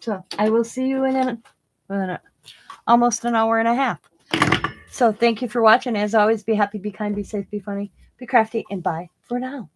So I will see you in almost an hour and a half. So thank you for watching. As always, be happy, be kind, be safe, be funny, be crafty, and bye for now.